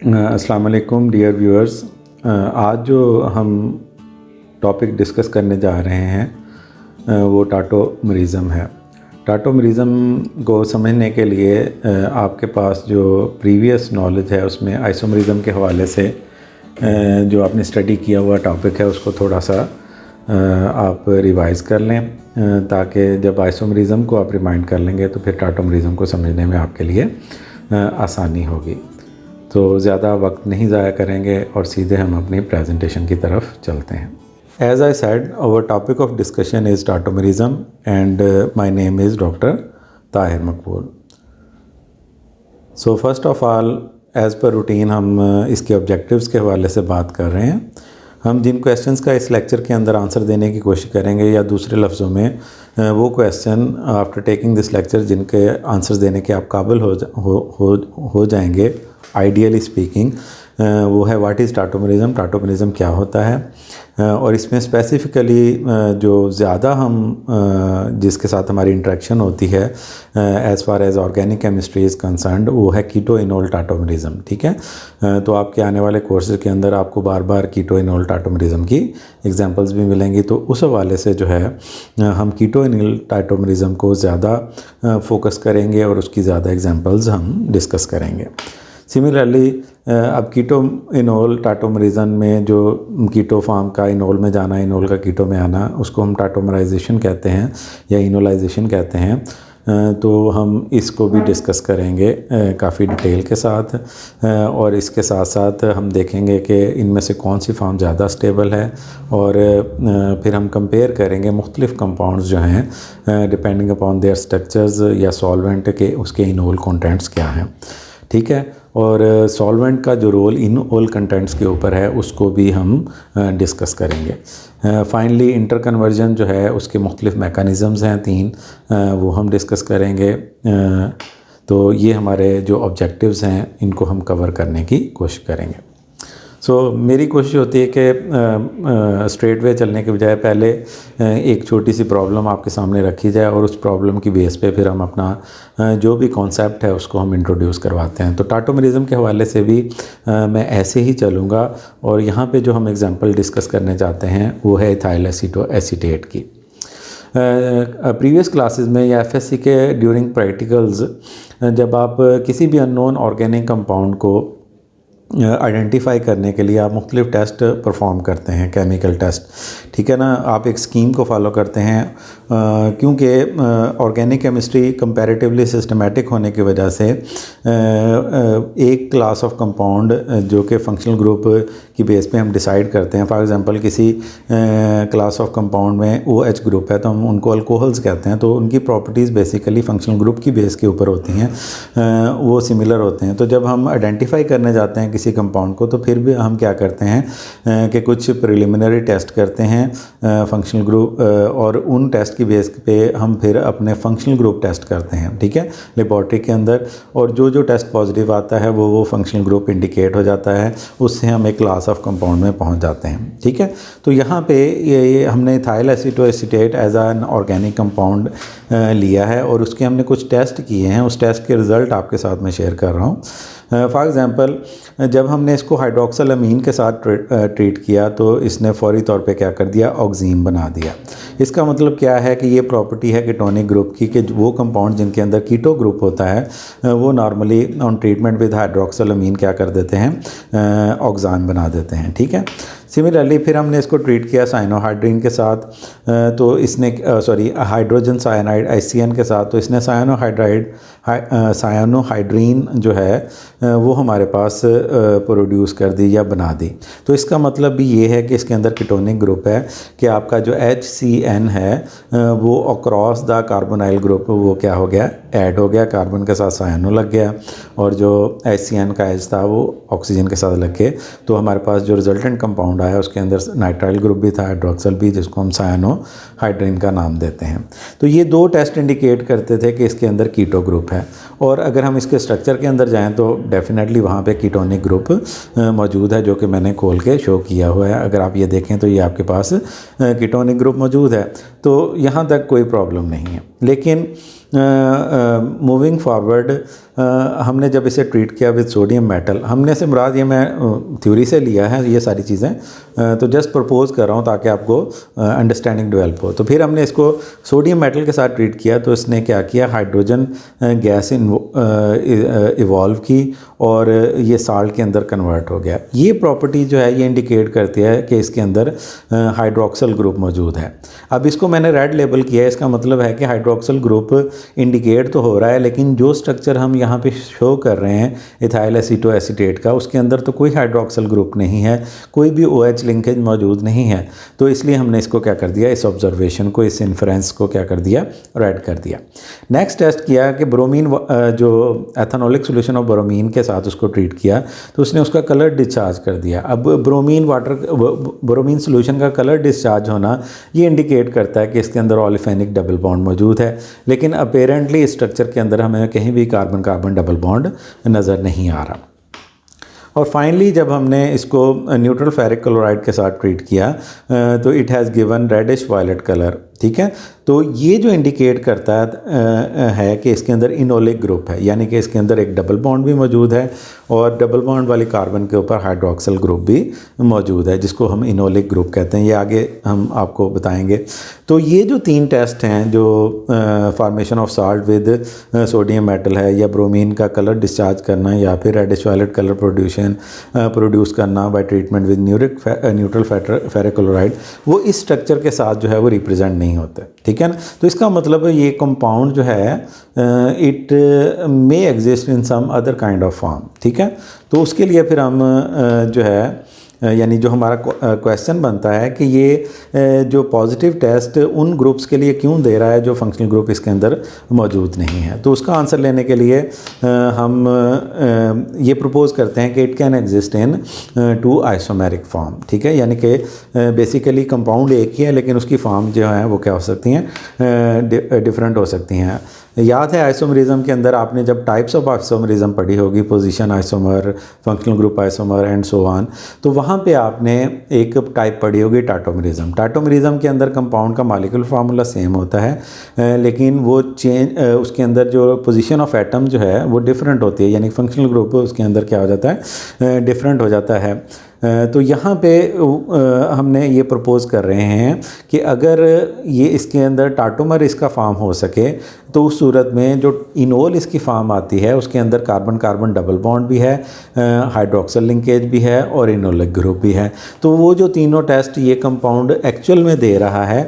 अस्सलाम वालेकुम dear viewers. आज जो हम टॉपिक डिस्कस करने जा रहे हैं वो टाटोमरिज़म है। टाटोमरिज़म को समझने के लिए आपके पास जो प्रीवियस नॉलेज है उसमें आइसोमरिज़म के हवाले से जो आपने स्टडी किया हुआ टॉपिक है उसको थोड़ा सा आप रिवाइज़ कर लें, ताकि जब आइसोमरिज़म को आप रिमाइंड कर लेंगे तो फिर टाटोमरिज़म को समझने में आपके लिए आसानी होगी। तो ज़्यादा वक्त नहीं ज़ाया करेंगे और सीधे हम अपनी प्रेजेंटेशन की तरफ चलते हैं। As I said, our topic of discussion is tautomerism and my name is doctor Tahir Maqbool. So first of all, as per routine हम इसके ऑब्जेक्टिव्स के हवाले से बात कर रहे हैं। हम जिन क्वेश्चंस का इस लेक्चर के अंदर आंसर देने की कोशिश करेंगे, या दूसरे लफ्ज़ों में वो question after taking this lecture जिनके आंसर देने के आप काबिल हो जाएंगे आइडियली स्पीकिंग, वो है व्हाट इज़ टाटोमरिज़म, टाटोमरिज़म क्या होता है। और इसमें स्पेसिफ़िकली जो ज़्यादा हम जिसके साथ हमारी इंटरेक्शन होती है as far as organic chemistry is concerned, वो है कीटो इनोल टाटोमरिज़म। ठीक है, तो आपके आने वाले कोर्सेज के अंदर आपको बार बार कीटो इनोल टाटोमरिज़म की एग्जांपल्स भी मिलेंगी। तो उस हवाले से जो है हम कीटो इनोल टाटोमरिज़म को ज़्यादा फोकस करेंगे और उसकी ज़्यादा एग्जांपल्स हम डिस्कस करेंगे। सिमिलरली अब कीटो इनोल टाटोमरिज़म में जो कीटो फॉर्म का इनोल में जाना, इनोल का कीटो में आना, उसको हम टाटोमराइजेशन कहते हैं या इनोलाइजेशन कहते हैं। तो हम इसको भी डिस्कस करेंगे काफ़ी डिटेल के साथ, और इसके साथ साथ हम देखेंगे कि इनमें से कौन सी फॉर्म ज़्यादा स्टेबल है, और फिर हम कंपेयर करेंगे मुख्तलिफ़ कंपाउंड्स जो हैं डिपेंडिंग अपॉन देयर स्ट्रक्चर्स या सॉल्वेंट के उसके इनोल कंटेंट्स क्या हैं। ठीक है, और सॉल्वेंट का जो रोल इनोल कंटेंट्स के ऊपर है उसको भी हम डिस्कस करेंगे। फाइनली इंटर कन्वर्जन जो है उसके मुख्तलिफ़ मैकेनिज़म्स हैं 3, वो हम डिस्कस करेंगे। तो ये हमारे जो ऑब्जेक्टिव्स हैं इनको हम कवर करने की कोशिश करेंगे। सो मेरी कोशिश होती है कि स्ट्रेट वे चलने के बजाय पहले एक छोटी सी प्रॉब्लम आपके सामने रखी जाए और उस प्रॉब्लम की बेस पे फिर हम अपना जो भी कॉन्सेप्ट है उसको हम इंट्रोड्यूस करवाते हैं। तो टाटोमरिज़म के हवाले से भी मैं ऐसे ही चलूँगा, और यहाँ पे जो हम एग्जांपल डिस्कस करने चाहते हैं वो है इथाइल एसीटेट की। प्रीवियस क्लासेस में या एफएससी के ड्यूरिंग प्रैक्टिकल्स जब आप किसी भी अननोन ऑर्गेनिक कंपाउंड को आइडेंटिफाई करने के लिए आप मुख्तलिफ़ टेस्ट परफॉर्म करते हैं, केमिकल टेस्ट। ठीक है ना, आप एक स्कीम को फॉलो करते हैं क्योंकि ऑर्गेनिक केमिस्ट्री कंपैरेटिवली सिस्टमेटिक होने की वजह से एक क्लास ऑफ कंपाउंड जो कि फंक्शनल ग्रुप की बेस पे हम डिसाइड करते हैं। फॉर एग्जांपल किसी क्लास ऑफ कंपाउंड में OH ग्रुप है तो हम उनको अल्कोहल्स कहते हैं, तो उनकी प्रॉपर्टीज़ बेसिकली फंक्शनल ग्रुप की बेस के ऊपर होती हैं, वो सिमिलर होते हैं। तो जब हम आइडेंटिफाई करने जाते हैं किसी कंपाउंड को, तो फिर भी हम क्या करते हैं कि कुछ प्रिलिमिनरी टेस्ट करते हैं फंक्शनल ग्रुप, और उन टेस्ट की बेस पे हम फिर अपने फंक्शनल ग्रुप टेस्ट करते हैं। ठीक है, लेबॉर्ट्री के अंदर, और जो टेस्ट पॉजिटिव आता है वो फंक्शनल ग्रुप इंडिकेट हो जाता है, उससे हम एक क्लास ऑफ कंपाउंड में पहुंच जाते हैं। ठीक है, तो यहाँ पे ये हमने ethyl acetoacetate as an organic compound लिया है और उसके हमने कुछ टेस्ट किए हैं। उस टेस्ट के रिज़ल्ट आपके साथ मैं शेयर कर रहा हूँ। फॉर एग्ज़ाम्पल, जब हमने इसको हाइड्रोक्सिल अमीन के साथ ट्रीट किया तो इसने फौरी तौर पे क्या कर दिया, ऑक्सीन बना दिया। इसका मतलब क्या है कि ये प्रॉपर्टी है कीटोनिक ग्रुप की, कि वो कंपाउंड जिनके अंदर कीटो ग्रुप होता है वो normally on treatment with hydroxyl amine क्या कर देते हैं, ऑक्सान बना देते हैं। ठीक है, सिमिलरली फिर हमने इसको ट्रीट किया साइनोहाइड्रीन के साथ, तो इसने हाइड्रोजन साइनाइड HCN के साथ, तो इसने साइनोहाइड्रीन जो है वो हमारे पास प्रोड्यूस कर दी या बना दी। तो इसका मतलब भी ये है कि इसके अंदर कीटोनिक ग्रुप है कि आपका जो HCN है वो अक्रॉस द कार्बोनाइल ग्रुप वो क्या हो गया, ऐड हो गया, कार्बन के साथ साइनो लग गया, और जो HCN का H था वो ऑक्सीजन के साथ लग के, तो हमारे पास जो रिजल्टेंट कंपाउंड आया उसके अंदर नाइट्राइल ग्रुप भी था, हाइड्रोक्सिल भी, जिसको हम साइनोहाइड्रीन का नाम देते हैं। तो ये 2 टेस्ट इंडिकेट करते थे कि इसके अंदर कीटो ग्रुप है, और अगर हम इसके स्ट्रक्चर के अंदर जाएं तो डेफिनेटली वहाँ पे कीटोनिक ग्रुप मौजूद है, जो कि मैंने खोल के शो किया हुआ है। अगर आप ये देखें तो ये आपके पास कीटोनिक ग्रुप मौजूद है, तो यहाँ तक कोई प्रॉब्लम नहीं है। लेकिन मूविंग फॉरवर्ड हमने जब इसे ट्रीट किया विद सोडियम मेटल, हमने से मुराद ये मैं थ्योरी से लिया है ये सारी चीज़ें, तो जस्ट प्रपोज कर रहा हूँ ताकि आपको अंडरस्टैंडिंग डेवलप हो। तो फिर हमने इसको सोडियम मेटल के साथ ट्रीट किया, तो इसने क्या किया, हाइड्रोजन गैस इवॉल्व की और ये साल्ट के अंदर कन्वर्ट हो गया। ये प्रॉपर्टी जो है ये इंडिकेट करती है कि इसके अंदर हाइड्रोक्सल ग्रुप मौजूद है। अब इसको मैंने रेड लेबल किया है, इसका मतलब है कि हाइड्रोक्सल ग्रुप इंडिकेट तो हो रहा है, लेकिन जो स्ट्रक्चर हम यहाँ पे शो कर रहे हैं इथाइल एसीटोएसीटेट का, उसके अंदर तो कोई हाइड्रोक्सल ग्रुप नहीं है, कोई भी OH लिंकेज मौजूद नहीं है। तो इसलिए हमने इसको क्या कर दिया, इस ऑब्जर्वेशन को, इस इन्फ्रेंस को क्या कर दिया, रेड कर दिया। नेक्स्ट टेस्ट किया कि ब्रोमीन, जो एथेनॉलिक सोल्यूशन ऑफ ब्रोमीन के साथ उसको ट्रीट किया, तो उसने उसका कलर डिस्चार्ज कर दिया। अब ब्रोमीन सोल्यूशन का कलर डिस्चार्ज होना ये इंडिकेट करता है कि इसके अंदर ऑलिफेनिक डबल बॉन्ड मौजूद है, लेकिन अपेरेंटली स्ट्रक्चर के अंदर हमें कहीं भी कार्बन कार्बन डबल बॉन्ड नज़र नहीं आ रहा। और फाइनली जब हमने इसको न्यूट्रल फेरिक क्लोराइड के साथ ट्रीट किया तो it has given reddish violet colour, ठीक है। तो ये जो इंडिकेट करता है कि इसके अंदर इनोलिक ग्रुप है, यानी कि इसके अंदर एक डबल बॉन्ड भी मौजूद है और डबल बॉन्ड वाली कार्बन के ऊपर हाइड्रोक्सल ग्रुप भी मौजूद है, जिसको हम इनोलिक ग्रुप कहते हैं। ये आगे हम आपको बताएंगे। तो ये जो 3 टेस्ट हैं, जो formation of salt with sodium metal है, या ब्रोमीन का कलर डिस्चार्ज करना, या फिर रेडिश वायलेट कलर प्रोड्यूस करना bye treatment with neutral ferric chloride, वो इस स्ट्रक्चर के साथ जो है वो रिप्रेजेंट नहीं होते, ठीक है ना। तो इसका मतलब ये कंपाउंड जो है it may exist in some other kind of form, ठीक है। तो उसके लिए फिर हम जो है यानी जो हमारा क्वेश्चन बनता है कि ये जो पॉजिटिव टेस्ट उन ग्रुप्स के लिए क्यों दे रहा है जो फंक्शनल ग्रुप इसके अंदर मौजूद नहीं है। तो उसका आंसर लेने के लिए हम ये प्रपोज करते हैं कि it can exist in 2 isomeric form, ठीक है। यानी कि बेसिकली कंपाउंड एक ही है, लेकिन उसकी फॉर्म जो है वो क्या हो सकती हैं, डिफरेंट हो सकती हैं। याद है आइसोमरिज्म के अंदर आपने जब टाइप्स ऑफ आइसोमरिज्म पढ़ी होगी, position isomer, functional group isomer and so on, तो वहाँ पे आपने एक टाइप पढ़ी होगी टाटोमरिज्म। टाटोमरिज्म के अंदर कंपाउंड का मॉलिक्यूलर फार्मूला सेम होता है, लेकिन वो उसके अंदर जो पोजीशन ऑफ एटम जो है वो डिफरेंट होती है, यानी फंक्शनल ग्रुप उसके अंदर क्या हो जाता है, डिफरेंट हो जाता है। तो यहाँ पे हमने ये प्रपोज़ कर रहे हैं कि अगर ये इसके अंदर टाटोमर इसका फॉर्म हो सके, तो उस सूरत में जो इनोल इसकी फॉर्म आती है उसके अंदर कार्बन कार्बन डबल बॉन्ड भी है, हाइड्रोक्सल लिंकेज भी है और इनोलिक ग्रुप भी है। तो वो जो तीनों टेस्ट ये कंपाउंड एक्चुअल में दे रहा है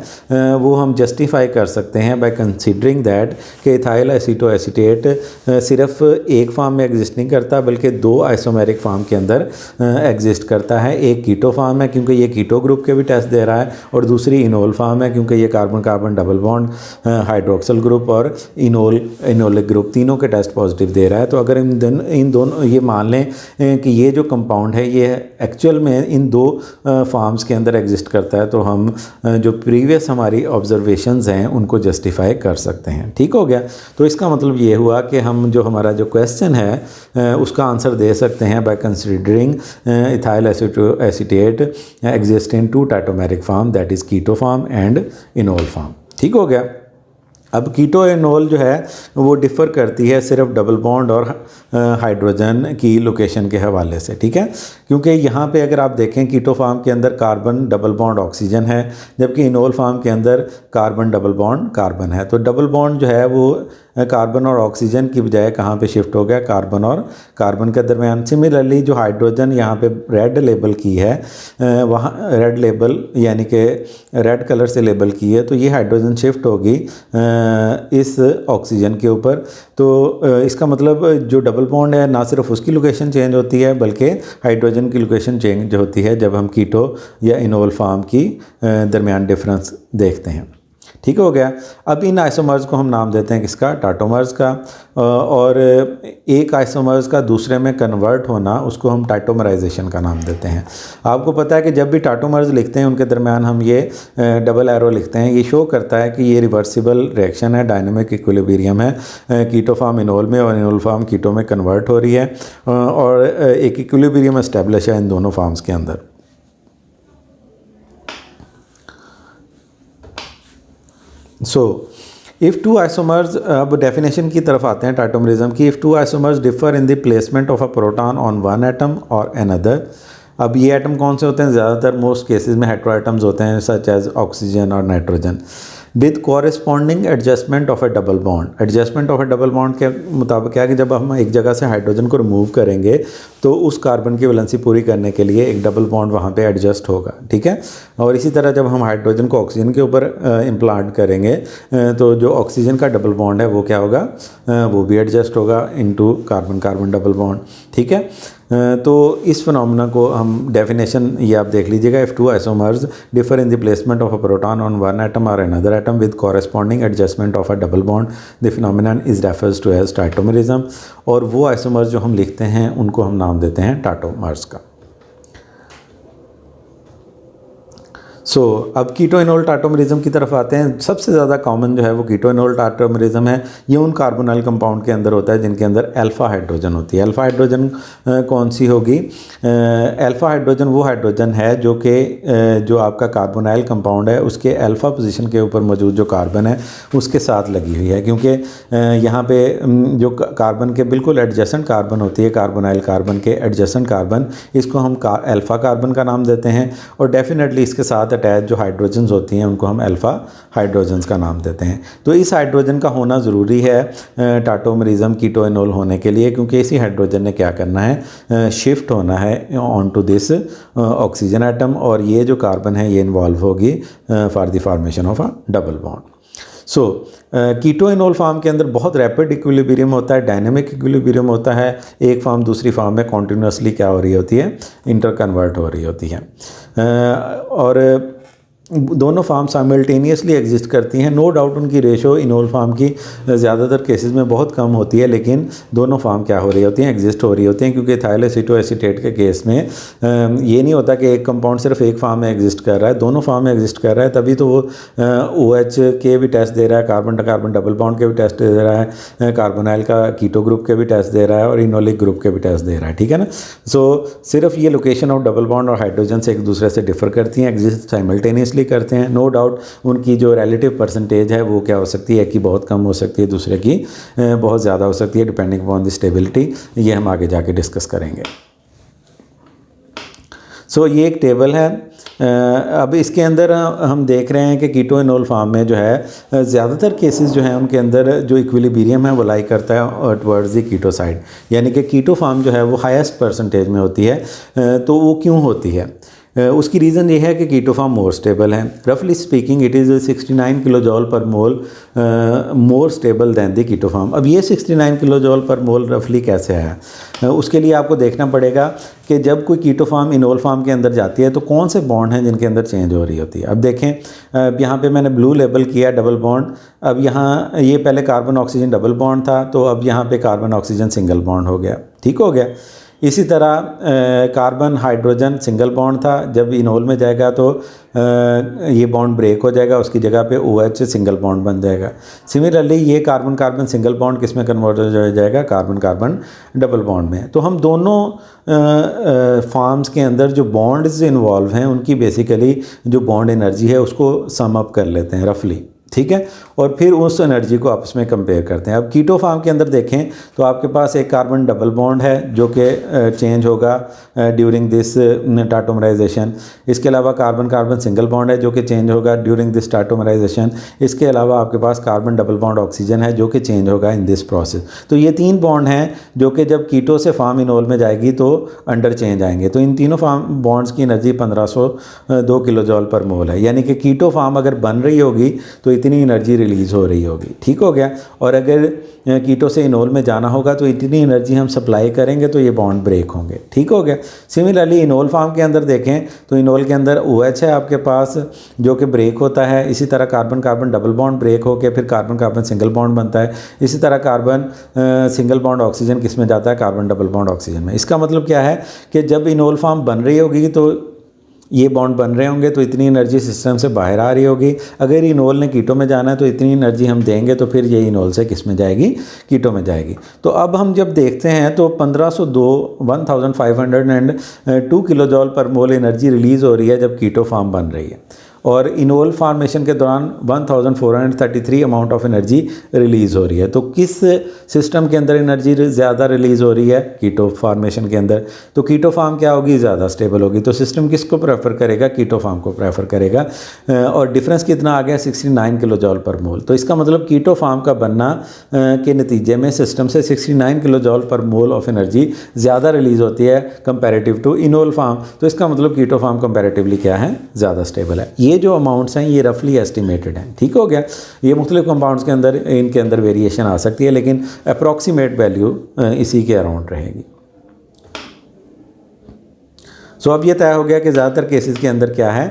वो हम जस्टिफाई कर सकते हैं बाय कंसीडरिंग दैट कि इथाइल एसीटोएसीटेट सिर्फ एक फॉर्म में एग्जिस्ट नहीं करता, बल्कि 2 आइसोमेरिक फॉर्म के अंदर एग्जिस्ट करता है। एक कीटो फॉर्म है क्योंकि ये कीटो ग्रुप के भी टेस्ट दे रहा है, और दूसरी इनोल फॉर्म है क्योंकि ये carbon carbon double bond, hydroxyl group और इनोलिक ग्रुप तीनों के टेस्ट पॉजिटिव दे रहा है। तो अगर इन दोनों ये मान लें कि ये जो कंपाउंड है ये एक्चुअल में इन 2 फॉर्म्स के अंदर एग्जिस्ट करता है, तो हम जो प्रीवियस हमारी ऑब्जर्वेशंस हैं उनको जस्टिफाई कर सकते हैं। ठीक हो गया। तो इसका मतलब ये हुआ कि हम जो हमारा जो क्वेश्चन है उसका आंसर दे सकते हैं by considering ethyl acetate exist in 2 tautomeric form, that is keto form and enol form. ठीक हो गया। अब कीटो इनोल जो है वो डिफ़र करती है सिर्फ डबल बॉन्ड और हाइड्रोजन की लोकेशन के हवाले से, ठीक है। क्योंकि यहाँ पे अगर आप देखें कीटो फॉर्म के अंदर कार्बन डबल बॉन्ड ऑक्सीजन है, जबकि इनोल फॉर्म के अंदर कार्बन डबल बॉन्ड कार्बन है। तो डबल बॉन्ड जो है वो कार्बन और ऑक्सीजन की बजाय कहाँ पे शिफ्ट हो गया, कार्बन और कार्बन के दरमियान। सिमिलरली जो हाइड्रोजन यहाँ पे रेड लेबल की है, वहाँ रेड लेबल यानी कि रेड कलर से लेबल की है, तो ये हाइड्रोजन शिफ्ट होगी इस ऑक्सीजन के ऊपर। तो इसका मतलब जो डबल बॉन्ड है ना सिर्फ उसकी लोकेशन चेंज होती है, बल्कि हाइड्रोजन की लोकेशन चेंज होती है जब हम कीटो या इनोल फॉर्म की दरमियान डिफरेंस देखते हैं। ठीक हो गया। अब इन आइसोमर्स को हम नाम देते हैं किसका, टाटोमर्स का, और एक आइसोमर्स का दूसरे में कन्वर्ट होना उसको हम टाइटोमराइजेशन का नाम देते हैं। आपको पता है कि जब भी टाटोमर्स लिखते हैं उनके दरमियान हम ये डबल एरो लिखते हैं। ये शो करता है कि ये रिवर्सिबल रिएक्शन है, डायनामिक इक्विलिब्रियम है, कीटो फॉर्म इनोल में और इनोल फॉर्म कीटो में कन्वर्ट हो रही है, और एक इक्विलिब्रियम एस्टेब्लिश है इन दोनों फॉर्म्स के अंदर। इफ़ टू आइसोमर्स, अब डेफिनेशन की तरफ आते हैं टाटोमरिज्म की। If two isomers differ in the placement of a proton on one atom और अनदर। अब ये एटम कौन से होते हैं? ज़्यादातर मोस्ट केसेस में हेटेरो एटम्स होते हैं, सच एज ऑक्सीजन और nitrogen, with corresponding adjustment of A double bond. Adjustment of A double bond के मुताबिक क्या है कि जब हम एक जगह से हाइड्रोजन को रिमूव करेंगे तो उस कार्बन की वैलेंसी पूरी करने के लिए एक डबल बॉन्ड वहाँ पे एडजस्ट होगा, ठीक है। और इसी तरह जब हम हाइड्रोजन को ऑक्सीजन के ऊपर इम्प्लांट करेंगे तो जो ऑक्सीजन का डबल बॉन्ड है वो क्या होगा? वो भी एडजस्ट होगा into carbon carbon double bond, ठीक है। तो इस फिनोमेना को हम डेफिनेशन ये आप देख लीजिएगा। If two isomers differ in the placement of a proton on one atom और another atom with corresponding adjustment of a double bond, the phenomenon is refers to as tautomerism. और वो isomers जो हम लिखते हैं उनको हम नाम देते हैं टाटोमर्स का। सो अब कीटोइनोल टाटोमरिज्म की तरफ आते हैं। सबसे ज़्यादा कॉमन जो है वो कीटोइनोल टाटोमरिज्म है। ये उन कार्बोनाइल कंपाउंड के अंदर होता है जिनके अंदर अल्फ़ा हाइड्रोजन होती है। अल्फ़ा हाइड्रोजन कौन सी होगी? अल्फ़ा हाइड्रोजन वो हाइड्रोजन है जो कि जो आपका कार्बोनाइल कंपाउंड है उसके अल्फ़ा पोजीशन के ऊपर मौजूद जो कार्बन है उसके साथ लगी हुई है, क्योंकि यहाँ पे जो कार्बन के बिल्कुल एडजेसेंट कार्बन होती है, कार्बोनाइल कार्बन के एडजेसेंट कार्बन, इसको हम अल्फ़ा कार्बन का नाम देते हैं। और डेफिनेटली इसके साथ अटैच जो हाइड्रोजन्स होती हैं उनको हम अल्फ़ा हाइड्रोजन्स का नाम देते हैं। तो इस हाइड्रोजन का होना ज़रूरी है टाटोमरिज्म कीटोइनोल होने के लिए, क्योंकि इसी हाइड्रोजन ने क्या करना है? शिफ्ट होना है on to this oxygen atom, और ये जो कार्बन है ये इन्वॉल्व होगी for the formation of a double bond. So keto enol form के अंदर बहुत रैपिड इक्विलिब्रियम होता है, डायनेमिक इक्विलिब्रियम होता है। एक फार्म दूसरी फार्म में कॉन्टीन्यूसली क्या हो रही होती है? इंटर कन्वर्ट हो रही होती है। और दोनों फार्म साइमल्टेनियसली एग्जिस्ट करती हैं। नो डाउट उनकी रेशो इनोल फार्म की ज़्यादातर केसेस में बहुत कम होती है, लेकिन दोनों फार्म क्या हो रही होती हैं? एग्जिस्ट हो रही होती हैं। क्योंकि इथाइल एसीटोएसीटेट के केस में ये नहीं होता कि एक कंपाउंड सिर्फ एक फार्म में एग्जिस्ट कर रहा है, दोनों फार्म में एग्जिस्ट कर रहा है, तभी तो वो OH के भी टेस्ट दे रहा है, कार्बन कार्बन डबल बॉन्ड के भी टेस्ट दे रहा है, कार्बोनाइल का कीटो ग्रुप के भी टेस्ट दे रहा है, और इनोलिक ग्रुप के भी टेस्ट दे रहा है, ठीक है ना। सो सिर्फ ये लोकेशन ऑफ डबल बॉन्ड और हाइड्रोजन से एक दूसरे से डिफर करती हैं, एग्जिस्ट साइमल्टेनियसली करते हैं। नो डाउट उनकी जो रिलेटिव परसेंटेज है वो क्या हो सकती है कि बहुत कम हो सकती है, दूसरे की बहुत ज़्यादा हो सकती है, डिपेंडिंग अपॉन द स्टेबिलिटी। ये हम आगे जाके डिस्कस करेंगे। सो ये एक टेबल है। अब इसके अंदर हम देख रहे हैं कि कीटोइनोल फार्म में जो है ज़्यादातर केसेस जो हैं उनके अंदर जो इक्विलिब्रियम है वो लाई करता है टवर्ड्स द कीटो साइड, यानी कि कीटो फार्म जो है वो हाईएस्ट परसेंटेज में होती है। तो वो क्यों होती है? उसकी रीज़न ये है कि कीटो फार्म मोर स्टेबल है। रफली speaking it is 69 kilo joule per mole more stable than the keto form. अब ये 69 किलो जॉल पर मोल रफली कैसे आया? उसके लिए आपको देखना पड़ेगा कि जब कोई कीटो फार्म इनोल फार्म के अंदर जाती है तो कौन से बॉन्ड हैं जिनके अंदर चेंज हो रही होती है। अब देखें, यहाँ पे मैंने ब्लू लेबल किया डबल बॉन्ड। अब यहाँ ये पहले कार्बन ऑक्सीजन डबल बॉन्ड था, तो अब यहाँ पे कार्बन ऑक्सीजन सिंगल बॉन्ड हो गया, ठीक हो गया। इसी तरह कार्बन हाइड्रोजन सिंगल बॉन्ड था, जब इनोल में जाएगा तो ये बॉन्ड ब्रेक हो जाएगा, उसकी जगह पे OH सिंगल बॉन्ड बन जाएगा। सिमिलरली ये कार्बन कार्बन सिंगल बॉन्ड किस में कन्वर्ट हो जाएगा? कार्बन कार्बन डबल बॉन्ड में। तो हम दोनों फार्म्स के अंदर जो बॉन्ड्स इन्वॉल्व हैं उनकी बेसिकली जो बॉन्ड एनर्जी है उसको सम अप कर लेते हैं रफली, ठीक है, और फिर उस एनर्जी को आपस में कंपेयर करते हैं। अब कीटो फार्म के अंदर देखें तो आपके पास एक कार्बन डबल बॉन्ड है जो कि चेंज होगा ड्यूरिंग दिस टाटोमराइजेशन। इसके अलावा कार्बन कार्बन सिंगल बॉन्ड है जो कि चेंज होगा ड्यूरिंग दिस टाटोमराइजेशन। इसके अलावा आपके पास कार्बन डबल बॉन्ड ऑक्सीजन है जो कि चेंज होगा इन दिस प्रोसेस। तो ये 3 बॉन्ड हैं जो कि जब कीटो से फार्म इनोल में जाएगी तो अंडर चेंज आएंगे। तो इन तीनों फार्म बॉन्ड्स की एनर्जी 1502 किलो जॉल पर मोल है, यानी कि कीटो फार्म अगर बन रही होगी तो इतनी एनर्जी रिलीज़ हो रही होगी, ठीक हो गया। और अगर कीटो से इनोल में जाना होगा तो इतनी एनर्जी हम सप्लाई करेंगे तो ये बॉन्ड ब्रेक होंगे, ठीक हो गया। सिमिलरली इनोल फार्म के अंदर देखें तो इनोल के अंदर OH है आपके पास जो कि ब्रेक होता है। इसी तरह carbon carbon double bond break होकर फिर कार्बन कार्बन सिंगल बॉन्ड बनता है। इसी तरह कार्बन सिंगल बॉन्ड ऑक्सीजन किस में जाता है? कार्बन डबल बॉन्ड ऑक्सीजन में। इसका मतलब क्या है कि जब इनोल फार्म बन रही होगी तो ये बॉन्ड बन रहे होंगे तो इतनी एनर्जी सिस्टम से बाहर आ रही होगी। अगर इनोल ने कीटो में जाना है तो इतनी एनर्जी हम देंगे तो फिर ये इनोल से किस में जाएगी? कीटो में जाएगी। तो अब हम जब देखते हैं तो 1502 किलो जॉल पर मोल एनर्जी रिलीज़ हो रही है जब कीटो फार्म बन रही है। और इनोल फॉर्मेशन के दौरान 1433 अमाउंट ऑफ एनर्जी रिलीज़ हो रही है। तो किस सिस्टम के अंदर एनर्जी ज़्यादा रिलीज़ हो रही है? कीटो फॉर्मेशन के अंदर। तो कीटो फार्म क्या होगी? ज़्यादा स्टेबल होगी। तो सिस्टम किसको प्रेफर करेगा? कीटो फार्म को प्रेफर करेगा। और डिफरेंस कितना आ गया? 69 किलो जॉल पर मोल। तो इसका मतलब कीटो फार्म का बनना के नतीजे में सिस्टम से 69 kilo joule per mole of energy ज़्यादा रिलीज़ होती है कंपेरेटिव टू इनोल फार्म। तो इसका मतलब कीटो फार्म कंपेरेटिवली क्या है? ज़्यादा स्टेबल है। ये जो अमाउंट्स हैं ये रफली एस्टिमेटेड हैं, ठीक हो गया। ये मुख्तलिफ कंपाउंड्स के अंदर इनके अंदर वेरिएशन आ सकती है, लेकिन अप्रॉक्सीमेट वैल्यू इसी के अराउंड रहेगी। सो अब ये तय हो गया कि ज़्यादातर केसेस के अंदर क्या है,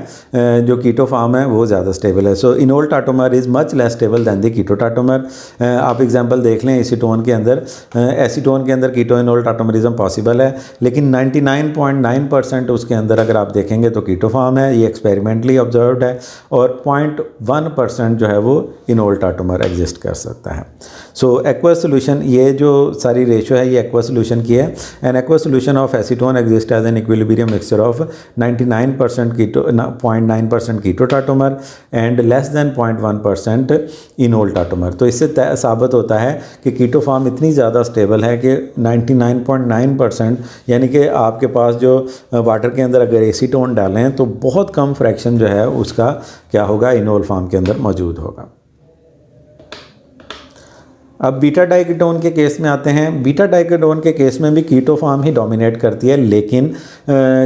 जो कीटो फार्म है वो ज़्यादा स्टेबल है। So enol tautomer is much less stable than the keto tautomer. आप एग्जांपल देख लें, एसीटोन के अंदर एसीटोन के अंदर कीटो इनोल टाटोमरिज्म पॉसिबल है, लेकिन 99.9% उसके अंदर अगर आप देखेंगे तो कीटो फार्म है। ये एक्सपेरिमेंटली ऑब्जर्व्ड है। और 0.1% जो है वो इनोल टाटोमर एग्जिस्ट कर सकता है। सो एक्वस सोल्यूशन, ये जो सारी रेशो है ये एक्वस सोल्यूशन की है। An aqueous solution of acetone exist as an equilibrium mixture of 99% keto 0.9% keto tautomer and less than 0.1% enol tautomer. तो इससे साबित होता है कि कीटो फार्म इतनी ज़्यादा स्टेबल है कि 99.9%, यानी कि आपके पास जो वाटर के अंदर अगर एसीटोन डालें तो बहुत कम फ्रैक्शन जो है उसका क्या होगा? इनोल फार्म के अंदर मौजूद होगा। अब बीटा डाइकीटोन के केस में आते हैं। बीटा डाइकीटोन के केस में भी कीटो फार्म ही डोमिनेट करती है, लेकिन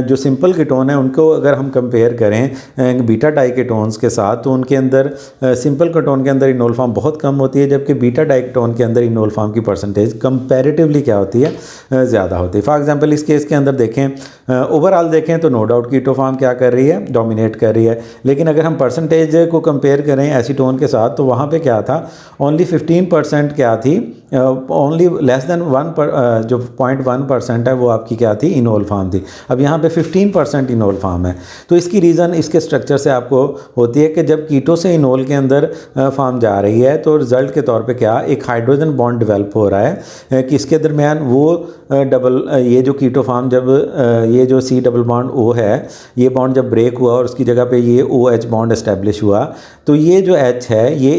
जो सिंपल कीटोन है उनको अगर हम कंपेयर करें बीटा डाइकीटोन्स के साथ तो उनके अंदर सिंपल कीटोन के अंदर इनोल फार्म बहुत कम होती है, जबकि बीटा डाइकीटोन के अंदर इनोल फार्म की परसेंटेज कंपैरेटिवली क्या होती है? ज़्यादा होती है। फॉर एग्जांपल इस केस के अंदर देखें, ओवरऑल देखें तो नो डाउट कीटो फार्म क्या कर रही है? डोमिनेट कर रही है। लेकिन अगर हम परसेंटेज को कंपेयर करें एसीटोन के साथ तो वहाँ पर क्या था? ओनली 15% क्या थी? ओनली लेस देन 1 जो 0.1% है वो आपकी क्या थी? इनोल फार्म थी। अब यहाँ पे 15% इनोल फार्म है। तो इसकी रीज़न इसके स्ट्रक्चर से आपको होती है कि जब कीटो से इनोल के अंदर फार्म जा रही है तो रिज़ल्ट के तौर पे क्या एक हाइड्रोजन बॉन्ड डेवलप हो रहा है कि इसके दरमियान वो डबल ये जो कीटो फार्म जब ये जो C डबल बॉन्ड O है ये बॉन्ड जब ब्रेक हुआ और उसकी जगह पे ये OH बॉन्ड एस्टेब्लिश हुआ तो ये जो H है ये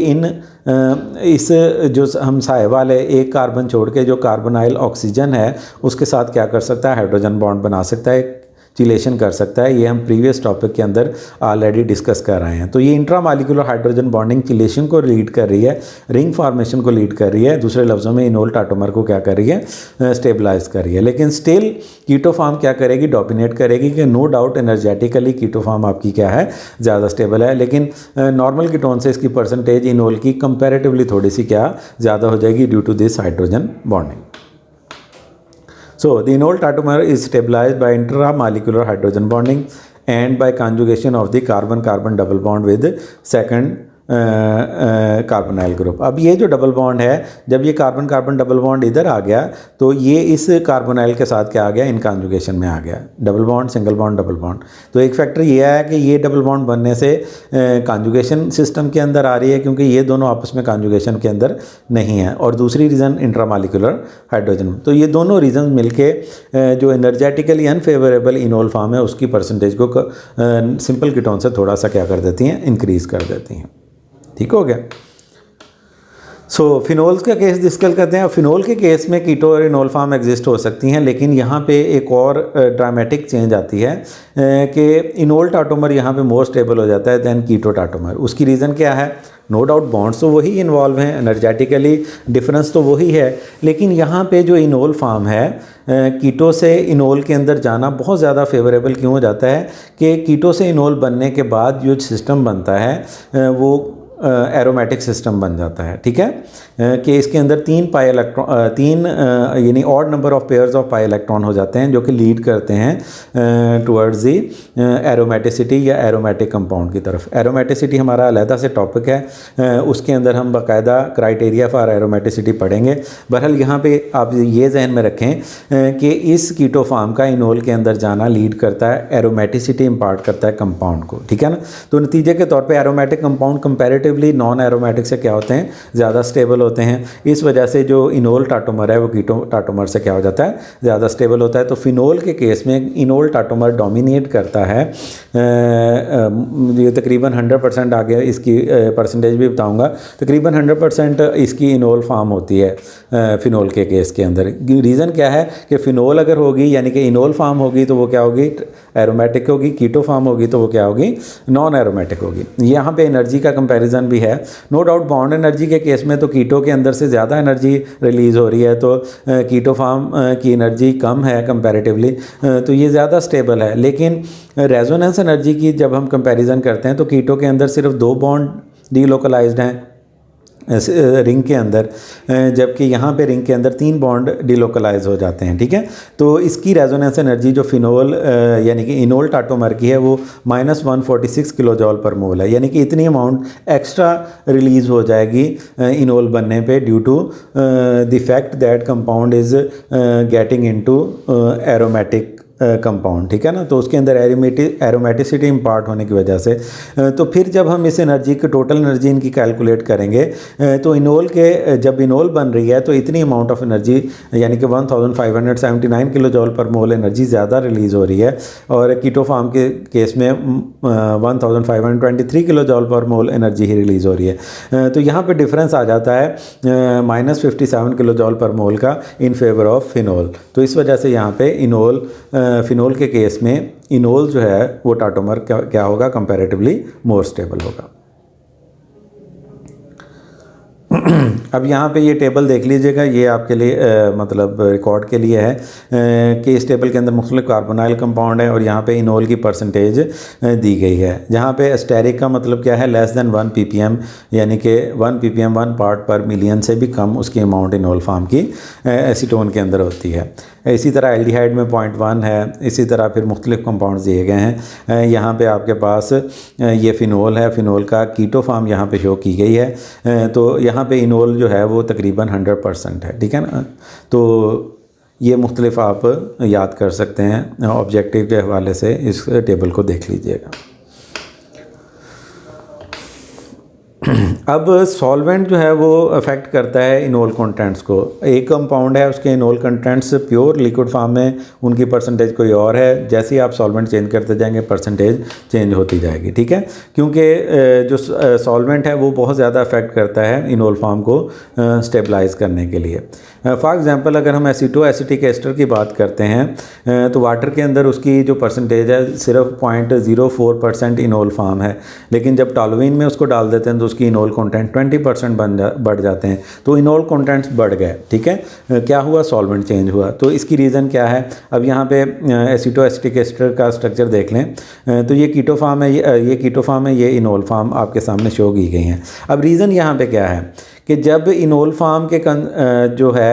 इस जो हम साए वाले एक कार्बन छोड़ के जो कार्बोनाइल ऑक्सीजन है उसके साथ क्या कर सकता है? हाइड्रोजन बॉन्ड बना सकता है, चिलेशन कर सकता है। ये हम प्रीवियस टॉपिक के अंदर ऑलरेडी डिस्कस कर रहे हैं। तो ये इंट्रामॉलिक्यूलर हाइड्रोजन बॉन्डिंग चिलेशन को लीड कर रही है, रिंग फॉर्मेशन को लीड कर रही है। दूसरे लफ्ज़ों में इनोल टाटोमर को क्या कर रही है? स्टेबलाइज कर रही है। लेकिन स्टिल कीटो फार्म क्या करेगी? डोमिनेट करेगी कि नो डाउट एनर्जेटिकली कीटो फार्म आपकी क्या है? ज़्यादा स्टेबल है। लेकिन नॉर्मल कीटोन से इसकी परसेंटेज इनोल की कंपेरेटिवली थोड़ी सी क्या ज़्यादा हो जाएगी due to this hydrogen bonding. So the enol tautomer is stabilized by intramolecular hydrogen bonding and by conjugation of the carbon-carbon double bond with second carbonyl group. अब ये जो डबल बॉन्ड है जब ये कार्बन कार्बन डबल बॉन्ड इधर आ गया तो ये इस कार्बोनाइल के साथ क्या आ गया? इन कॉन्जुगेशन में आ गया। Double bond single bond double bond. तो एक फैक्टर ये है कि ये डबल बॉन्ड बनने से कॉन्जुगेशन सिस्टम के अंदर आ रही है क्योंकि ये दोनों आपस में कॉन्जुगेशन के अंदर नहीं है। और दूसरी रीज़न इंट्रामॉलिक्यूलर हाइड्रोजन। तो ये दोनों रीज़न मिलके जो एनर्जेटिकली अनफेवरेबल इनोल फार्म है उसकी परसेंटेज को सिंपल कीटोन से थोड़ा सा क्या कर देती हैं? इंक्रीज़ कर देती हैं। ठीक हो गया। सो फिनोल्स का केस डिस्कस करते हैं। फिनोल के केस में कीटो और इनोल फार्म एग्जिस्ट हो सकती हैं, लेकिन यहाँ पे एक और ड्रामेटिक चेंज आती है कि इनोल टाटोमर यहाँ पे मोर स्टेबल हो जाता है दैन कीटो टाटोमर। उसकी रीज़न क्या है? नो डाउट बॉन्ड्स तो वही इन्वॉल्व हैं, एनर्जेटिकली डिफरेंस तो वही है, लेकिन यहाँ पे जो इनोल फार्म है कीटो से इनोल के अंदर जाना बहुत ज़्यादा फेवरेबल क्यों हो जाता है कि कीटो से इनोल बनने के बाद जो सिस्टम बनता है वो एरोमेटिक सिस्टम बन जाता है। ठीक है कि इसके अंदर तीन यानी odd number of pairs of pi electron हो जाते हैं जो कि लीड करते हैं टुवर्ड्स दी एरोमेटिसिटी या एरोमेटिक कंपाउंड की तरफ। एरोमेटिसिटी हमारा अलहदा से टॉपिक है, उसके अंदर हम बाकायदा क्राइटेरिया फॉर एरोमेटिसिटी पढ़ेंगे। बहरहाल यहाँ पे आप ये जहन में रखें कि इस कीटो फार्म का इनोल के अंदर जाना लीड करता है, एरोमेटिसिटी इम्पार्ट करता है कंपाउंड को। ठीक है ना। तो नतीजे के तौर पर aromatic compound comparatively non aromatic से क्या होते हैं? ज़्यादा स्टेबल होते हैं। इस वजह से जो इनोल टाटोमर है वो कीटो टाटोमर से क्या हो जाता है, ज़्यादा स्टेबल होता है। तो फिनोल के केस में इनोल टाटोमर डोमिनेट करता है। ये तकरीबन 100% आगे इसकी परसेंटेज भी बताऊंगा। तकरीबन 100% इसकी इनोल फार्म होती है फिनोल के केस के अंदर। रीज़न क्या है कि फिनोल अगर होगी यानी कि इनोल फार्म होगी तो वो क्या होगी, एरोमेटिक होगी। कीटो फार्म होगी तो वो क्या होगी, नॉन एरोमेटिक होगी। यहाँ पे एनर्जी का कंपैरिजन भी है। नो डाउट बॉन्ड एनर्जी के केस में तो कीटो के अंदर से ज़्यादा एनर्जी रिलीज़ हो रही है, तो कीटो फार्म की एनर्जी कम है कंपैरेटिवली, तो ये ज़्यादा स्टेबल है। लेकिन रेजोनेंस एनर्जी की जब हम कंपैरिजन करते हैं तो कीटो के अंदर सिर्फ 2 बॉन्ड डीलोकलाइज्ड हैं रिंग के अंदर, जबकि यहाँ पे रिंग के अंदर 3 बॉन्ड डिलोकलाइज हो जाते हैं। ठीक है, तो इसकी रेजोनेंस एनर्जी जो फिनोल यानी कि इनोल टाटोमर की है वो -146 किलो जॉल पर मोल है, यानी कि इतनी अमाउंट एक्स्ट्रा रिलीज़ हो जाएगी इनोल बनने पे due to the fact that compound is getting into aromatic compound. ठीक है ना, तो उसके अंदर एरोमेटिसिटी इम्पार्ट होने की वजह से। तो फिर जब हम इस एनर्जी की टोटल एनर्जी इनकी कैलकुलेट करेंगे तो इनोल के जब इनोल बन रही है तो इतनी अमाउंट ऑफ एनर्जी यानी कि 1579 किलो जॉल पर मोल एनर्जी ज़्यादा रिलीज़ हो रही है, और कीटो फार्म के केस में 1523 किलो जॉल पर मोल एनर्जी ही रिलीज़ हो रही है। तो यहाँ पे डिफरेंस आ जाता है -57 किलो जॉल पर मोल का इन फेवर ऑफ फिनोल। तो इस वजह से यहाँ पे फिनोल के केस में इनोल जो है वो टाटोमर क्या होगा, कंपैरेटिवली मोर स्टेबल होगा। अब यहाँ पे ये टेबल देख लीजिएगा, ये आपके लिए मतलब रिकॉर्ड के लिए है कि इस टेबल के अंदर मुख्तलिफ कार्बोनाइल कंपाउंड है और यहाँ पे इनोल की परसेंटेज दी गई है। जहाँ पे एस्टेरिक का मतलब क्या है, लेस देन 1 ppm, यानी कि 1 ppm 1 पार्ट पर मिलियन से भी कम उसकी अमाउंट इनोल फार्म की एसीटोन के अंदर होती है। इसी तरह एल्डिहाइड में 0.1 है। इसी तरह फिर मुख्तलिफ कंपाउंड्स दिए गए हैं। यहाँ पे आपके पास ये फिनोल है, फिनोल का कीटो फार्म यहाँ पे शो की गई है। तो यहाँ पे इनोल जो है वो तकरीबन 100% है। ठीक है ना, तो ये मुख्तलिफ आप याद कर सकते हैं। ऑब्जेक्टिव के हवाले से इस टेबल को देख लीजिएगा। अब सॉल्वेंट जो है वो अफेक्ट करता है इनोल कंटेंट्स को। एक कंपाउंड है, उसके enol contents pure liquid form में, उनकी परसेंटेज कोई और है। जैसे ही आप सॉल्वेंट चेंज करते जाएंगे परसेंटेज चेंज होती जाएगी। ठीक है, क्योंकि जो सॉल्वेंट है वो बहुत ज़्यादा अफेक्ट करता है इनोल फॉर्म को स्टेबलाइज करने के लिए। फॉर एग्जांपल अगर हम एसिटोएसिटिक एस्टर की बात करते हैं तो वाटर के अंदर उसकी जो परसेंटेज है सिर्फ 0.04% इनोल फॉर्म है, लेकिन जब टॉलुइन में उसको डाल देते हैं तो उसकी इनोल कंटेंट 20% बढ़ जाते हैं। तो इनोल कंटेंट्स बढ़ गए। ठीक है, क्या हुआ, सॉल्वेंट चेंज हुआ। तो इसकी रीज़न क्या है, अब यहाँ पे एसिटोएसिटिक एस्टर का स्ट्रक्चर देख लें तो ये कीटो फॉर्म है, ये कीटो फॉर्म है, ये इनोल फॉर्म आपके सामने शो की गई हैं। अब रीज़न यहाँ पे क्या है कि जब इनोल फार्म के जो है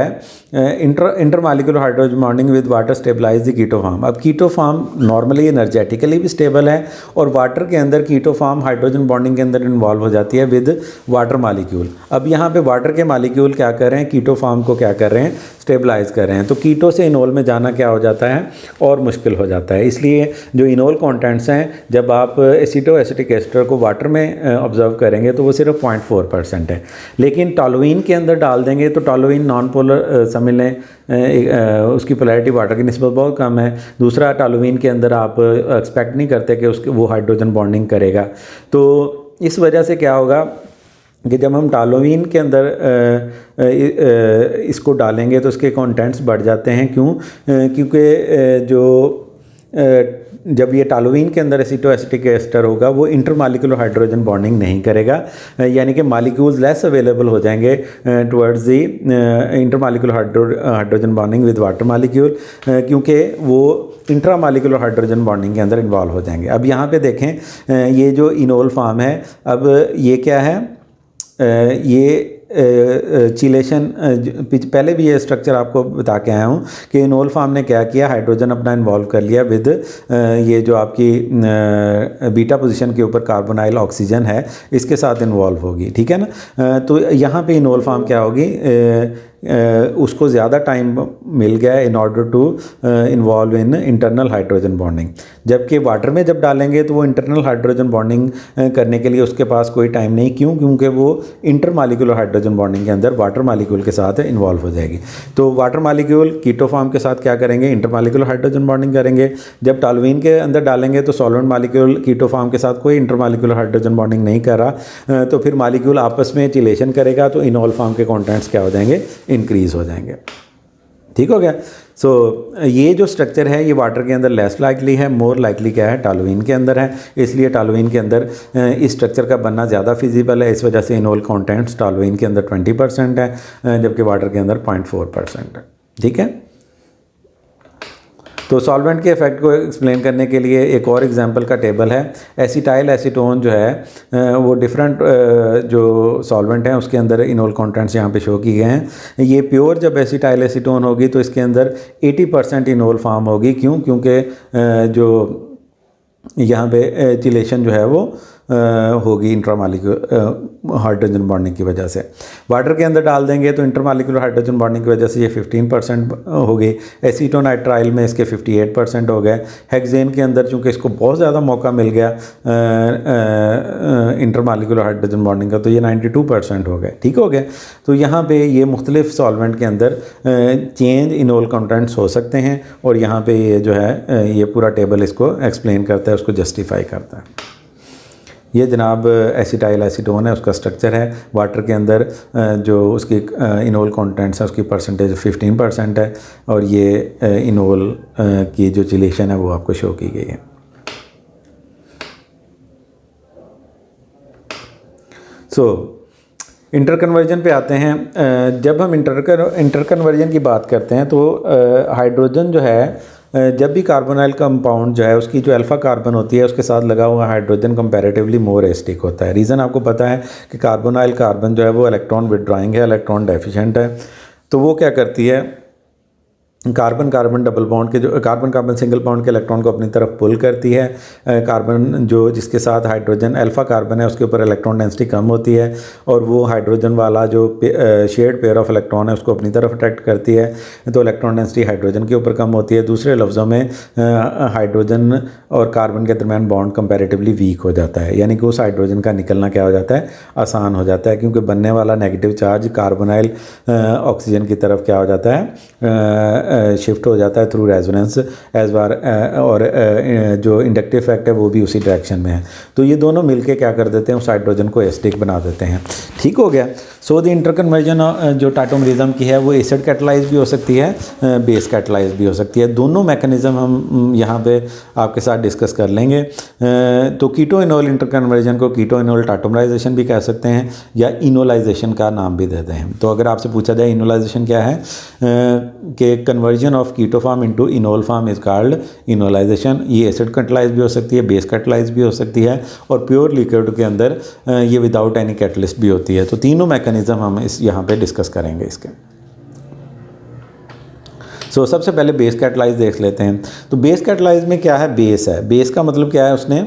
intermolecular hydrogen bonding with water stabilise the keto form. अब कीटो फार्म नॉर्मली एनर्जेटिकली भी स्टेबल है और वाटर के अंदर कीटो फार्म हाइड्रोजन बॉन्डिंग के अंदर इन्वॉल्व हो जाती है विद वाटर मॉलिक्यूल। अब यहाँ पे वाटर के मॉलिक्यूल क्या कर रहे हैं, कीटो फार्म को क्या कर रहे हैं, स्टेबलाइज कर रहे हैं। तो कीटो से इनोल में जाना क्या हो जाता है, और मुश्किल हो जाता है। इसलिए जो इनोल कॉन्टेंट्स हैं जब आप एसिटोएसिटिक एस्टर को वाटर में ऑब्जर्व करेंगे तो वो सिर्फ 0.4% है, लेकिन टॉलुइन के अंदर डाल देंगे तो टॉलुइन नॉन पोलर समझ लें, उसकी पोलैरिटी वाटर की निस्बत बहुत कम है। दूसरा, टॉलुइन के अंदर आप एक्सपेक्ट नहीं करते कि उसके वो हाइड्रोजन बॉन्डिंग करेगा। तो इस वजह से क्या होगा कि जब हम टॉलुइन के अंदर इसको डालेंगे तो उसके कंटेंट्स बढ़ जाते हैं। क्यों, क्योंकि जो जब ये टॉलुइन के अंदर एसिटोएसिटिक एस्टर होगा वो इंटरमॉलिक्यूलर हाइड्रोजन बॉन्डिंग नहीं करेगा, यानी कि मॉलिक्यूल्स लेस अवेलेबल हो जाएंगे towards the intermolecular hydrogen bonding with water molecule, क्योंकि वो इंट्रामॉलिक्यूलर हाइड्रोजन बॉन्डिंग के अंदर इन्वॉल्व हो जाएंगे। अब यहाँ पे देखें ये जो इनोल फार्म है, अब ये क्या है, ये चिलेशन, पहले भी ये स्ट्रक्चर आपको बता के आया हूँ कि इनोल फार्म ने क्या किया, हाइड्रोजन अपना इन्वॉल्व कर लिया विद ये जो आपकी बीटा पोजीशन के ऊपर कार्बोनाइल ऑक्सीजन है इसके साथ इन्वॉल्व होगी। ठीक है ना, तो यहाँ पे इनोल फार्म क्या होगी, उसको ज़्यादा टाइम मिल गया in order to involve in internal hydrogen bonding. जबकि वाटर में जब डालेंगे तो वो इंटरनल हाइड्रोजन बॉन्डिंग करने के लिए उसके पास कोई टाइम नहीं, क्यों? क्योंकि वो इंटर मालिक्यूलर हाइड्रोजन बॉन्डिंग के अंदर वाटर मालिक्यूल के साथ इन्वॉल्व हो जाएगी। तो वाटर मालिक्यूल कीटो फॉर्म के साथ क्या करेंगे? इंटर मालिक्यूलर हाइड्रोजन बॉन्डिंग करेंगे। जब टॉलुइन के अंदर डालेंगे तो सॉल्वेंट मालिक्यूल कीटो फॉर्म के साथ कोई इंटर मालिक्यूलर हाइड्रोजन बॉन्डिंग नहीं कर रहा, तो फिर मालिक्यूल आपस में चिलेशन करेगा तो इनॉल फॉर्म के कॉन्टेंट्स क्या हो जाएंगे? इंक्रीज हो जाएंगे। ठीक हो गया। सो ये जो स्ट्रक्चर है ये वाटर के अंदर लेस लाइकली है, मोर लाइकली क्या है? टॉलुइन के अंदर है। इसलिए टॉलुइन के अंदर इस स्ट्रक्चर का बनना ज़्यादा फिजिबल है। इस वजह से इनोल कॉन्टेंट्स टॉलुइन के अंदर 20% है, जबकि वाटर के अंदर 0.4% है। ठीक है। तो सॉल्वेंट के इफेक्ट को एक्सप्लेन करने के लिए एक और एग्जांपल का टेबल है। एसिटाइल एसीटोन जो है वो डिफरेंट जो सॉल्वेंट हैं उसके अंदर इनोल कंटेंट्स यहाँ पे शो किए गए हैं। ये प्योर जब एसिटाइल एसीटोन होगी तो इसके अंदर 80% इनोल फॉर्म होगी। क्यों? क्योंकि जो यहाँ पे चिलेशन जो है वो होगी इंट्रामालिक्यूलर हाइड्रोजन बॉन्डिंग की वजह से। वाटर के अंदर डाल देंगे तो इंटरमालिक्यूलर हाइड्रोजन बॉन्डिंग की वजह से ये 15% होगी। एसीटोनाइट्राइल में इसके 58% हो गए। हेक्सेन के अंदर चूँकि इसको बहुत ज़्यादा मौका मिल गया इंटरमालिक्यूलर हाइड्रोजन बॉन्डिंग का, तो ये 92% हो गए। ठीक हो गए। तो यहाँ पे ये मुख्तलिफ सॉल्वेंट के अंदर चेंज इनोल कंटेंट्स हो सकते हैं, और यहाँ पे ये जो है ये पूरा टेबल इसको एक्सप्लेन करता है, उसको जस्टिफाई करता है। ये जनाब एसिटाइल एसीटोन है, उसका स्ट्रक्चर है। वाटर के अंदर जो उसकी इनोल कंटेंट्स है उसकी परसेंटेज 15% है, और ये इनोल की जो चिलेशन है वो आपको शो की गई है। इंटर कन्वर्जन पे आते हैं। जब हम इंटर कन्वर्जन की बात करते हैं तो हाइड्रोजन जो है जब भी कार्बोनाइल कंपाउंड जो है उसकी जो अल्फ़ा कार्बन होती है उसके साथ लगा हुआ हाइड्रोजन कंपैरेटिवली मोर एसिडिक होता है। रीज़न आपको पता है कि कार्बोनाइल कार्बन जो है वो इलेक्ट्रॉन विड्रॉइंग है, इलेक्ट्रॉन डेफिशिएंट है। तो वो क्या करती है, कार्बन कार्बन डबल बॉन्ड के जो कार्बन कार्बन सिंगल बॉन्ड के इलेक्ट्रॉन को अपनी तरफ पुल करती है। कार्बन जो जिसके साथ हाइड्रोजन अल्फ़ा कार्बन है उसके ऊपर इलेक्ट्रॉन डेंसिटी कम होती है, और वो हाइड्रोजन वाला जो शेयर्ड पेयर ऑफ इलेक्ट्रॉन है उसको अपनी तरफ अट्रैक्ट करती है, तो इलेक्ट्रॉन डेंसिटी हाइड्रोजन के ऊपर कम होती है। दूसरे लफ्ज़ों में हाइड्रोजन और कार्बन के दरमियान बॉन्ड कंपैरेटिवली वीक हो जाता है, यानी कि उस हाइड्रोजन का निकलना क्या हो जाता है? आसान हो जाता है, क्योंकि बनने वाला नेगेटिव चार्ज कार्बोनाइल ऑक्सीजन की तरफ क्या हो जाता है? शिफ्ट हो जाता है थ्रू रेजोनेंस एज बार, और जो इंडक्टिव इफेक्ट है वो भी उसी डायरेक्शन में है। तो ये दोनों मिलके क्या कर देते हैं? उस हाइड्रोजन को एसिडिक बना देते हैं। ठीक हो गया। सो द इंटर कन्वर्जन जो टाटोमरिज्म की है वो एसिड कैटलाइज भी हो सकती है, बेस कैटलाइज भी हो सकती है। दोनों मैकेनिज्म हम यहाँ पे आपके साथ डिस्कस कर लेंगे। तो कीटो इनोल इंटर कन्वर्जन को कीटो इनोल टाटोमराइजेशन भी कह सकते हैं, या इनोलाइजेशन का नाम भी देते हैं। तो अगर आपसे पूछा जाए इनोलाइजेशन क्या है, कि conversion of keto form into enol form is called enolization. ये एसिड कैटलाइज भी हो सकती है, बेस कैटलाइज भी हो सकती है, और प्योर लिक्विड के अंदर ये विदाउट एनी कैटलिस्ट भी होती है। तो तीनों मैकेनिज्म हम इस यहाँ पे डिस्कस करेंगे इसके। सबसे पहले बेस कैटलाइज देख लेते हैं। तो बेस कैटलाइज में क्या है? बेस है। बेस का मतलब क्या है? उसने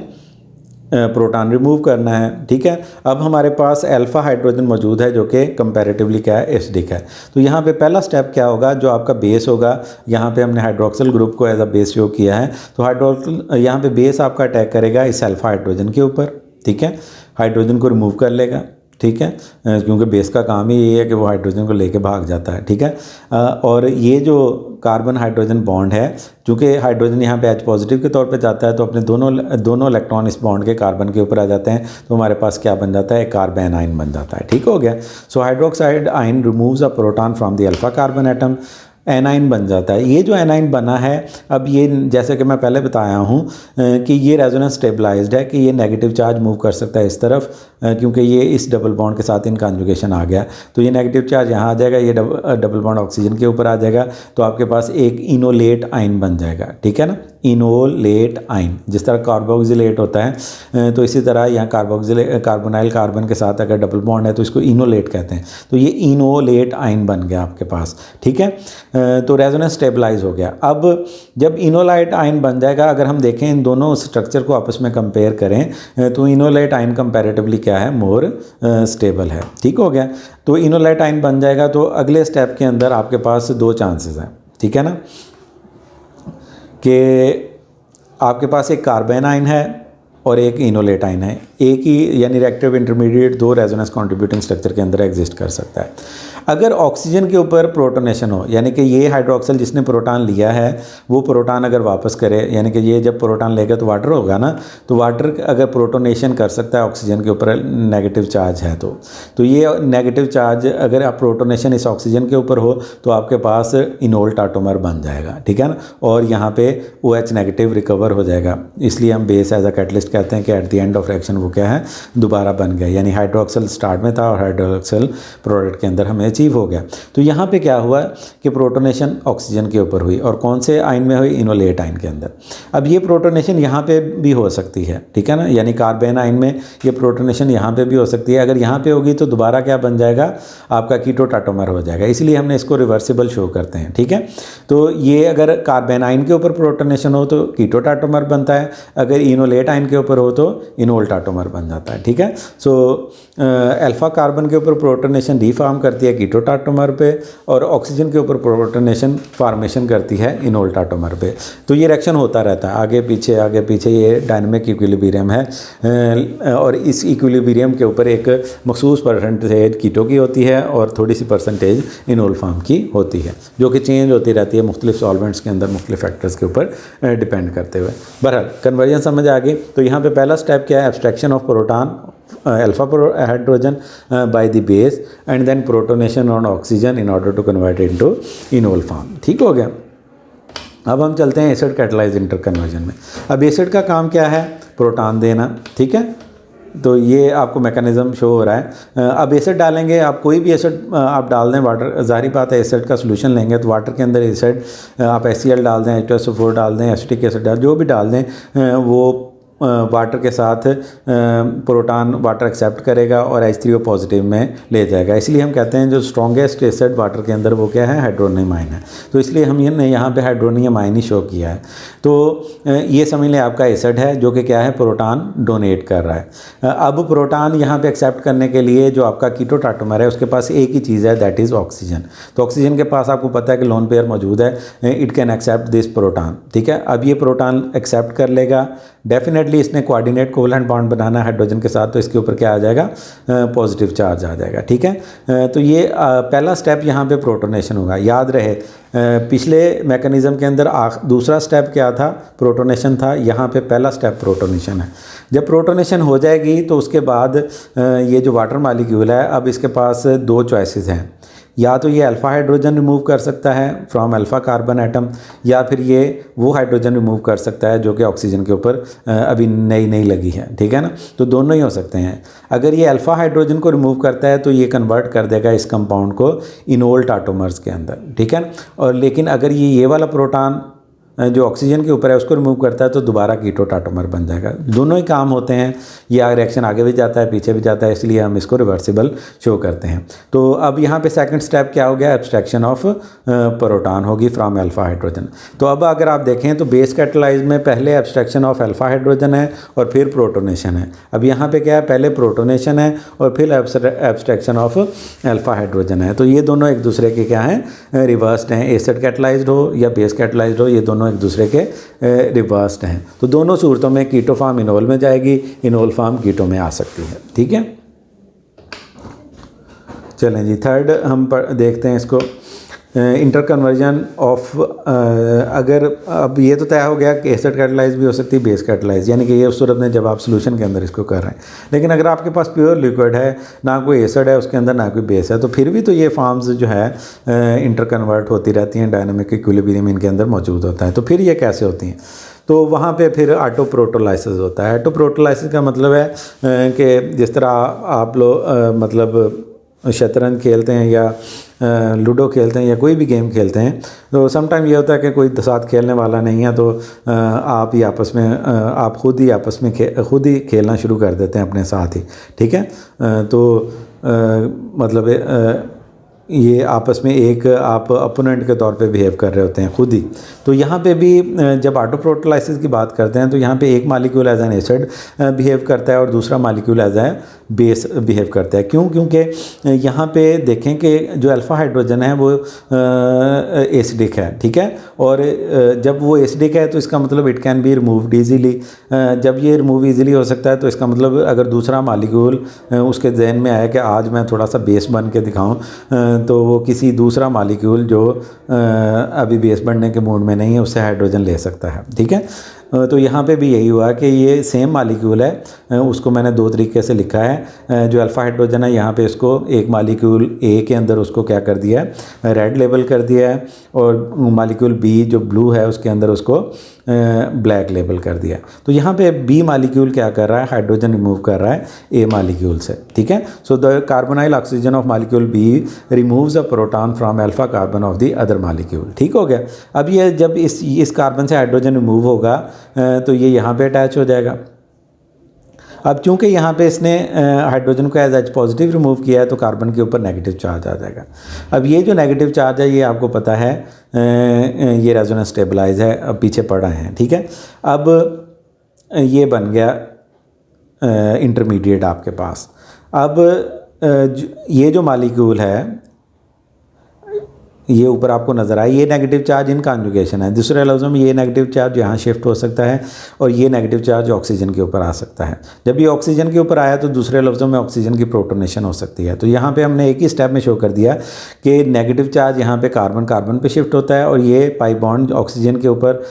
प्रोटॉन रिमूव करना है। ठीक है। अब हमारे पास अल्फ़ा हाइड्रोजन मौजूद है जो कि कंपैरेटिवली क्या है? एसिडिक है। तो यहाँ पे पहला स्टेप क्या होगा? जो आपका बेस होगा, यहाँ पे हमने हाइड्रोक्सिल ग्रुप को एज अ बेस शो किया है, तो हाइड्रोक्सिल यहाँ पे बेस आपका अटैक करेगा इस अल्फ़ा हाइड्रोजन के ऊपर। ठीक है। हाइड्रोजन को रिमूव कर लेगा। ठीक है। क्योंकि बेस का काम ही ये है कि वो हाइड्रोजन को लेके भाग जाता है। ठीक है। और ये जो कार्बन हाइड्रोजन बॉन्ड है, चूँकि हाइड्रोजन यहाँ पे H पॉजिटिव के तौर पे जाता है, तो अपने दोनों इलेक्ट्रॉन इस बॉन्ड के कार्बन के ऊपर आ जाते हैं, तो हमारे पास क्या बन जाता है? एक कार्बन आयन बन जाता है। ठीक हो गया। So hydroxide ion removes a proton from the alpha carbon atom, anion बन जाता है। ये जो एनाइन बना है, अब ये जैसे कि मैं पहले बताया हूँ कि ये रेजोनेंस स्टेबलाइज्ड है, कि ये नेगेटिव चार्ज मूव कर सकता है इस तरफ, क्योंकि ये इस डबल बॉन्ड के साथ इनका कॉन्जुगेशन आ गया, तो ये नेगेटिव चार्ज यहाँ आ जाएगा, ये डबल बॉन्ड ऑक्सीजन के ऊपर आ जाएगा, तो आपके पास एक इनोलेट आयन बन जाएगा। ठीक है ना? इनोलेट आयन, जिस तरह कार्बोक्सिलेट होता है, तो इसी तरह यहाँ कार्बोनाइल कार्बन के साथ अगर डबल बॉन्ड है तो इसको इनोलेट कहते हैं। तो ये इनोलेट आयन बन गया आपके पास। ठीक है। तो रेजोनेंस स्टेबलाइज हो गया। अब जब इनोलाइट आयन बन जाएगा, अगर हम देखें इन दोनों स्ट्रक्चर को आपस में कंपेयर करें तो इनोलाइट आयन कंपैरेटिवली क्या है, मोर स्टेबल है। ठीक हो गया। तो इनोलाइट आयन बन जाएगा तो अगले स्टेप के अंदर आपके पास दो चांसेस हैं, ठीक है ना, कि आपके पास एक कार्बन आयन है और एक इनोलेट आयन है। एक ही यानी रिएक्टिव इंटरमीडिएट दो रेजोनेंस कंट्रीब्यूटिंग स्ट्रक्चर के अंदर एग्जिस्ट कर सकता है। अगर ऑक्सीजन के ऊपर प्रोटोनेशन हो, यानी कि ये हाइड्रोक्सिल जिसने प्रोटॉन लिया है वो प्रोटॉन अगर वापस करे, यानी कि ये जब प्रोटॉन लेगा तो वाटर होगा ना, तो वाटर अगर प्रोटोनेशन कर सकता है ऑक्सीजन के ऊपर नेगेटिव चार्ज है तो ये नेगेटिव चार्ज अगर आप प्रोटोनेशन इस ऑक्सीजन के ऊपर हो तो आपके पास इनोल्ट आटोमर बन जाएगा, ठीक है ना, और यहाँ पे OH नेगेटिव रिकवर हो जाएगा। इसलिए हम बेस एज अ कैटलिस्ट कहते हैं कि at the end of reaction वो क्या है, दोबारा बन गया, यानी हाइड्रोक्सिल स्टार्ट में था और हाइड्रोक्सिल प्रोडक्ट के अंदर हमें अचीव हो गया। तो यहाँ पे क्या हुआ कि प्रोटोनेशन ऑक्सीजन के ऊपर हुई, और कौन से आयन में हुई, इनोलेट आयन के अंदर। अब ये प्रोटोनेशन यहाँ पे भी हो सकती है, ठीक है ना, यानी कार्बन आयन में ये प्रोटोनेशन यहाँ पे भी हो सकती है। अगर यहाँ पे होगी तो दोबारा क्या बन जाएगा, आपका कीटो टाटोमर हो जाएगा, इसलिए हमने इसको रिवर्सिबल शो करते हैं, ठीक है। तो ये अगर कार्बन आयन के ऊपर प्रोटोनेशन हो तो कीटो टाटोमर बनता है, अगर इनोलेट आयन के ऊपर हो तो इनोल टाटोमर बन जाता है, ठीक है। सो अल्फा कार्बन के ऊपर प्रोटोनेशन रीफॉर्म करती है कीटो टाटोमर पे, और ऑक्सीजन के ऊपर प्रोटोनेशन फॉर्मेशन करती है इनोल टाटोमर पे। तो ये रिएक्शन होता रहता है आगे पीछे, ये डायनामिक इक्विलिब्रियम है, और इस इक्विलिब्रियम के ऊपर एक मखसूस परसेंटेज कीटो की होती है और थोड़ी सी परसेंटेज इनोल फॉर्म की होती है, जो कि चेंज होती रहती है मुख्तलिफ सॉल्वेंट्स के अंदर मुख्तलिफ फैक्टर्स के ऊपर डिपेंड करते हुए। बहरहाल कन्वर्जन समझ आ गई। तो यहाँ पे पहला स्टेप क्या है, abstraction of proton alpha hydrogen by the base and then protonation on oxygen in order to convert it into enol form। ठीक हो गया। अब हम चलते हैं एसिड कैटलाइज इंटर कन्वर्जन में। अब एसिड का काम क्या है, प्रोटॉन देना, ठीक है। तो ये आपको मैकेनिज्म शो हो रहा है। अब एसिड डालेंगे, आप कोई भी एसिड आप डाल दें, वाटर, जाहिर बात है एसिड का सोल्यूशन लेंगे तो वाटर के अंदर एसिड आप HCl डाल दें, H2SO4 डाल दें, एसिटिक एसिड डाल, जो भी डाल दें, वो वाटर के साथ प्रोटॉन वाटर एक्सेप्ट करेगा और H3O पॉजिटिव में ले जाएगा। इसलिए हम कहते हैं जो स्ट्रॉन्गेस्ट एसिड वाटर के अंदर वो क्या है, हाइड्रोनियम आयन है। तो इसलिए हम ये यहाँ पे हाइड्रोनियम आयन ही शो किया है। तो ये समझ लें आपका एसिड है जो कि क्या है, प्रोटॉन डोनेट कर रहा है। अब प्रोटॉन यहाँ पे एक्सेप्ट करने के लिए जो आपका कीटो टाटोमर है उसके पास एक ही चीज़ है, दैट इज़ ऑक्सीजन। तो ऑक्सीजन के पास आपको पता है कि लोन पेयर मौजूद है, it can accept this proton, ठीक है। अब ये प्रोटॉन एक्सेप्ट कर लेगा, डेफिनेटली इसने कोऑर्डिनेट कोवलेंट बॉन्ड बनाना है हाइड्रोजन के साथ, तो इसके ऊपर क्या आ जाएगा, पॉजिटिव चार्ज आ जाएगा, ठीक है। तो ये पहला स्टेप यहाँ पे प्रोटोनेशन होगा। याद रहे पिछले मैकेनिज्म के अंदर दूसरा स्टेप क्या था, प्रोटोनेशन था, यहाँ पे पहला स्टेप प्रोटोनेशन है। जब प्रोटोनेशन हो जाएगी तो उसके बाद ये जो वाटर मॉलिक्यूल है, अब इसके पास दो चॉइसेस हैं, या तो ये अल्फ़ा हाइड्रोजन रिमूव कर सकता है फ्रॉम अल्फ़ा कार्बन एटम, या फिर ये वो हाइड्रोजन रिमूव कर सकता है जो कि ऑक्सीजन के ऊपर अभी नई लगी है, ठीक है ना। तो दोनों ही हो सकते हैं। अगर ये अल्फ़ा हाइड्रोजन को रिमूव करता है तो ये कन्वर्ट कर देगा इस कंपाउंड को इनोल टाटोमर्स के अंदर, ठीक है। और लेकिन अगर ये वाला प्रोटॉन जो ऑक्सीजन के ऊपर है उसको रिमूव करता है तो दोबारा कीटो टाटोमर बन जाएगा। दोनों ही काम होते हैं, ये रिएक्शन आगे भी जाता है पीछे भी जाता है, इसलिए हम इसको रिवर्सिबल शो करते हैं। तो अब यहाँ पे सेकंड स्टेप क्या हो गया, एब्स्ट्रैक्शन ऑफ प्रोटॉन होगी फ्रॉम अल्फा हाइड्रोजन। तो अब अगर आप देखें तो बेस कैटलाइज में पहले एब्स्ट्रैक्शन ऑफ अल्फा हाइड्रोजन है और फिर प्रोटोनेशन है। अब यहाँ पे क्या है, पहले प्रोटोनेशन है और फिर एब्स्ट्रैक्शन ऑफ अल्फा हाइड्रोजन है। तो ये दोनों एक दूसरे के क्या हैं, रिवर्स्ड हैं। एसिड कैटलाइज्ड हो या बेस कैटलाइज्ड हो, ये दोनों एक दूसरे के रिवर्स्ड हैं। तो दोनों सूरतों में कीटो फॉर्म इनोल में जाएगी, इनोल फॉर्म कीटो में आ सकती है, ठीक है। चलें जी, थर्ड हम देखते हैं इसको, इंटर कन्वर्जन ऑफ। अगर अब ये तो तय हो गया कि एसिड कैटलाइज भी हो सकती है, बेस कैटलाइज, यानी कि ये उस सूरत में जब आप सोल्यूशन के अंदर इसको कर रहे हैं। लेकिन अगर आपके पास प्योर लिक्विड है, ना कोई एसिड है उसके अंदर, ना कोई बेस है, तो फिर भी तो ये फॉर्म्स जो है इंटर कन्वर्ट होती रहती हैं, डायनामिक इक्विलिब्रियम इनके अंदर मौजूद होता है। तो फिर ये कैसे होती हैं, तो वहाँ पे फिर ऑटोप्रोटोलाइसिस होता है। ऑटोप्रोटोलाइसिस का मतलब है कि जिस तरह आप लोग मतलब शतरंज खेलते हैं या लूडो खेलते हैं या कोई भी गेम खेलते हैं, तो समटाइम ये होता है कि कोई साथ खेलने वाला नहीं है, तो आप ही आपस में आप खुद ही आपस में खुद ही खेलना शुरू कर देते हैं अपने साथ ही, ठीक है। तो मतलब ये आपस में एक आप अपोनेंट के तौर पे बिहेव कर रहे होते हैं खुद ही। तो यहाँ पे भी जब ऑटो प्रोटोलाइसिस की बात करते हैं तो यहाँ पे एक molecule as an acid behave करता है और दूसरा molecule as a base behave करता है। क्यों? क्योंकि यहाँ पे देखें कि जो अल्फ़ा हाइड्रोजन है वो एसिडिक है, ठीक है, और जब वो एसिडिक है तो इसका मतलब it can be removed easily. जब ये रिमूव ईजिली हो सकता है तो इसका मतलब अगर दूसरा मालिक्यूल उसके जहन में आया कि आज मैं थोड़ा सा बेस बन के दिखाऊं, तो वो किसी दूसरा मालिक्यूल जो अभी बेस बनने के मूड में नहीं है उससे हाइड्रोजन ले सकता है, ठीक है। तो यहाँ पे भी यही हुआ कि ये सेम मालिक्यूल है, उसको मैंने दो तरीके से लिखा है। जो अल्फ़ा हाइड्रोजन है यहाँ पे इसको एक मालिक्यूल ए के अंदर उसको क्या कर दिया है, रेड लेबल कर दिया है, और मालिक्यूल बी जो ब्लू है उसके अंदर उसको ब्लैक लेबल कर दिया। तो यहाँ पे बी मालिक्यूल क्या कर रहा है, हाइड्रोजन रिमूव कर रहा है ए मालिक्यूल से, ठीक है। So the carbonyl oxygen of molecule B removes a proton from alpha carbon of the other molecule, ठीक हो गया। अब ये जब इस कार्बन से हाइड्रोजन रिमूव होगा तो ये यहाँ पे अटैच हो जाएगा। अब चूंकि यहाँ पे इसने हाइड्रोजन को एज पॉजिटिव रिमूव किया है तो कार्बन के ऊपर नेगेटिव चार्ज आ जाएगा। अब ये जो नेगेटिव चार्ज है ये आपको पता है ये रेजोनेंस स्टेबलाइज है, अब पीछे पड़ा है, ठीक है। अब ये बन गया इंटरमीडिएट आपके पास। अब ये जो मालिक्यूल है ये ऊपर आपको नज़र आए, ये नेगेटिव चार्ज इन कॉन्जुगेशन है। दूसरे लफ्ज़ों में ये नेगेटिव चार्ज यहाँ शिफ्ट हो सकता है और ये नेगेटिव चार्ज ऑक्सीजन के ऊपर आ सकता है। जब ये ऑक्सीजन के ऊपर आया तो दूसरे लफ्ज़ों में ऑक्सीजन की प्रोटोनेशन हो सकती है। तो यहाँ पे हमने एक ही स्टेप में शो कर दिया कि नेगेटिव चार्ज यहाँ पे कार्बन पे शिफ्ट होता है और ये पाई बॉन्ड ऑक्सीजन के ऊपर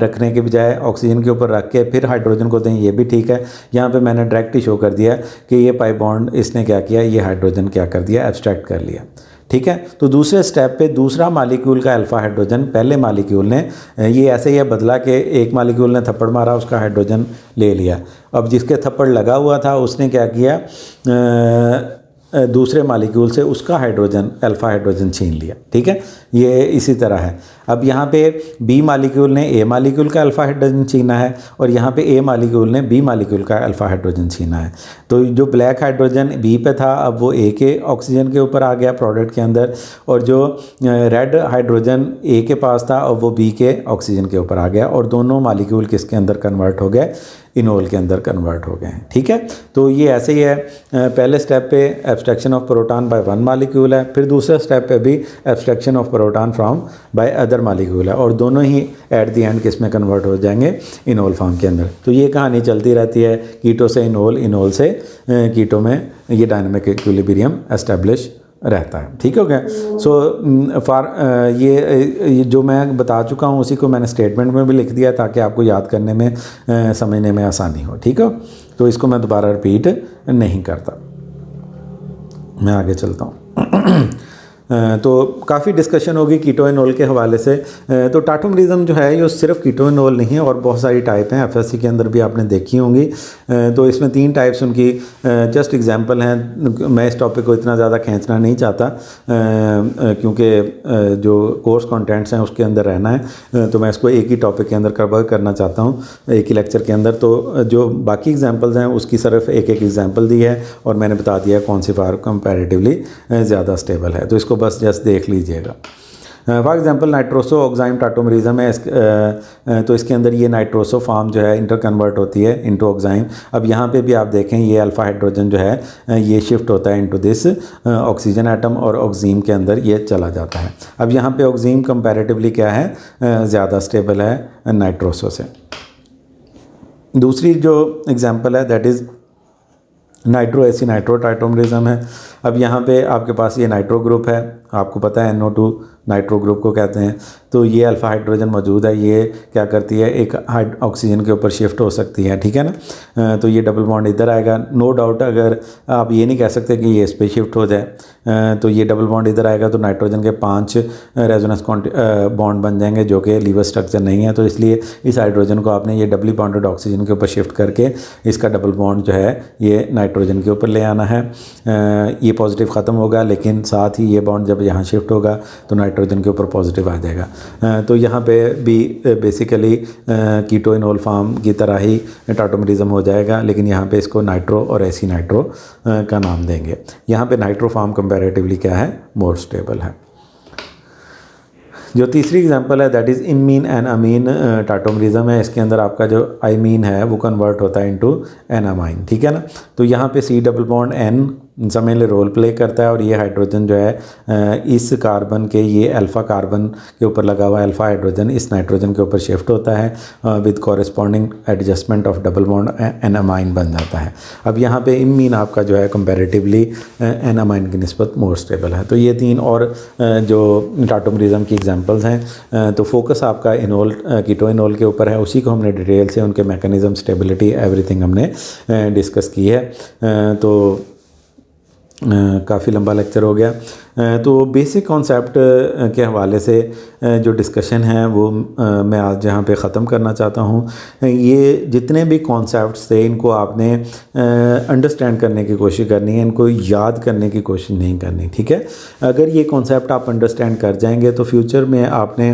रखने के बजाय ऑक्सीजन के ऊपर रख के फिर हाइड्रोजन को दें, ये भी ठीक है। यहाँ पर मैंने डायरेक्ट ही शो कर दिया कि ये पाई बॉन्ड इसने क्या किया, ये हाइड्रोजन क्या कर दिया, एब्स्ट्रैक्ट कर लिया, ठीक है। तो दूसरे स्टेप पे दूसरा मालिक्यूल का अल्फ़ा हाइड्रोजन पहले मालिक्यूल ने ये ऐसे ही बदला कि एक मालिक्यूल ने थप्पड़ मारा, उसका हाइड्रोजन ले लिया। अब जिसके थप्पड़ लगा हुआ था उसने क्या किया, दूसरे मालिक्यूल से उसका हाइड्रोजन अल्फ़ा हाइड्रोजन छीन लिया, ठीक है। ये इसी तरह है। अब यहाँ पे बी मालिक्यूल ने ए मालिक्यूल का अल्फ़ा हाइड्रोजन छीना है और यहाँ पे ए मालिक्यूल ने बी मालिक्यूल का अल्फ़ा हाइड्रोजन छीना है। तो जो ब्लैक हाइड्रोजन बी पे था अब वो ए के ऑक्सीजन के ऊपर आ गया प्रोडक्ट के अंदर, और जो रेड हाइड्रोजन ए के पास था अब वो बी के ऑक्सीजन के ऊपर आ गया, और दोनों मालिक्यूल किसके अंदर कन्वर्ट हो गए, इनोल के अंदर कन्वर्ट हो गए हैं, ठीक है। तो ये ऐसे ही है, पहले स्टेप पे abstraction of proton by one molecule है, फिर दूसरे स्टेप पे भी abstraction of proton from by other molecule है, और दोनों ही एट द एंड किस में कन्वर्ट हो जाएंगे, इनोल फॉर्म के अंदर। तो ये कहानी चलती रहती है, कीटो से इनोल, इनोल से कीटो में ये डायनामिक इक्विलिब्रियम एस्टेब्लिश रहता है, ठीक हो गया। सो ये जो मैं बता चुका हूँ उसी को मैंने स्टेटमेंट में भी लिख दिया ताकि आपको याद करने में समझने में आसानी हो, ठीक है। तो इसको मैं दोबारा रिपीट नहीं करता, मैं आगे चलता हूँ। तो काफ़ी डिस्कशन होगी कीटोइनोल के हवाले से। तो टाटोमरिज्म जो है ये सिर्फ कीटोइनोल नहीं है और बहुत सारी टाइप हैं, एफएससी के अंदर भी आपने देखी होंगी। तो इसमें 3 टाइप्स उनकी जस्ट एग्जांपल हैं। मैं इस टॉपिक को इतना ज़्यादा खींचना नहीं चाहता क्योंकि जो कोर्स कंटेंट्स हैं उसके अंदर रहना है, तो मैं इसको एक ही टॉपिक के अंदर कवर करना चाहता हूँ एक ही लेक्चर के अंदर। तो जो बाकी एग्जाम्पल्स हैं उसकी सिर्फ एक एग्जाम्पल दी है और मैंने बता दिया कौन सी फार कंपैरेटिवली ज़्यादा स्टेबल है, तो इसको बस जस्ट देख लीजिएगा। फॉर एग्जांपल नाइट्रोसो ऑक्साइम टाटोमरिज्म है, तो इसके अंदर ये नाइट्रोसो फॉर्म जो है इंटर कन्वर्ट होती है इनटू ऑक्साइम। अब यहाँ पे भी आप देखें ये अल्फ़ा हाइड्रोजन जो है ये शिफ्ट होता है इनटू दिस ऑक्सीजन एटम और ऑक्सीम के अंदर ये चला जाता है। अब यहाँ पे ऑक्सीम कंपैरेटिवली क्या है, ज़्यादा स्टेबल है नाइट्रोसो से। दूसरी जो एग्जांपल है that is nitro aci nitro tautomerism है। अब यहाँ पे आपके पास ये नाइट्रो ग्रुप है, आपको पता है NO2 नाइट्रो ग्रुप को कहते हैं। तो ये अल्फ़ा हाइड्रोजन मौजूद है, ये क्या करती है एक ऑक्सीजन के ऊपर शिफ्ट हो सकती है, ठीक है ना। तो ये डबल बॉन्ड इधर आएगा, नो डाउट। अगर आप ये नहीं कह सकते कि ये इस पर शिफ्ट हो जाए, तो ये डबल बॉन्ड इधर आएगा तो नाइट्रोजन के 5 रेजोनेंस बॉन्ड बन जाएंगे जो कि लीवर स्ट्रक्चर नहीं है। तो इसलिए इस हाइड्रोजन को आपने ये डबली बॉन्डेड ऑक्सीजन के ऊपर शिफ्ट करके इसका डबल बॉन्ड जो है ये नाइट्रोजन के ऊपर ले आना है। ये पॉजिटिव ख़त्म होगा लेकिन साथ ही ये बॉन्ड जब यहाँ शिफ्ट होगा तो नाइट्रोजन के ऊपर पॉजिटिव आ जाएगा। तो यहाँ पे भी बेसिकली कीटो इनोल फार्म की तरह ही टाटोमरिज्म हो जाएगा, लेकिन यहाँ पे इसको नाइट्रो और एसी नाइट्रो का नाम देंगे। यहाँ पे नाइट्रो फार्म कंपैरेटिवली क्या है, मोर स्टेबल है। जो तीसरी एग्जांपल है दैट इज़ इमीन एंड अमीन टाटोमरिज्म है। इसके अंदर आपका जो आईमीन है वो कन्वर्ट होता है इनटू एनामाइन, ठीक है ना। तो यहाँ पे C डबल बॉन्ड N समय ले रोल प्ले करता है और ये हाइड्रोजन जो है इस कार्बन के, ये अल्फ़ा कार्बन के ऊपर लगा हुआ अल्फ़ा हाइड्रोजन इस नाइट्रोजन के ऊपर शिफ्ट होता है with corresponding adjustment of double bond enamine बन जाता है। अब यहाँ पे इमीन आपका जो है कंपैरेटिवली एनामाइन की निस्बत मोर स्टेबल है। तो ये 3 और जो टाटोमरिज्म की एग्जांपल्स हैं। तो फोकस आपका इनोल कीटो इनोल के ऊपर है, उसी को हमने डिटेल से उनके मैकेनिज्म, स्टेबिलिटी, एवरीथिंग हमने डिस्कस की है। तो काफ़ी लंबा लेक्चर हो गया। तो बेसिक कॉन्सेप्ट के हवाले से जो डिस्कशन है वो मैं आज यहाँ पे ख़त्म करना चाहता हूँ। ये जितने भी कॉन्सेप्ट्स थे इनको आपने अंडरस्टैंड करने की कोशिश करनी है, इनको याद करने की कोशिश नहीं करनी, ठीक है। अगर ये कॉन्सेप्ट आप अंडरस्टैंड कर जाएंगे तो फ्यूचर में आपने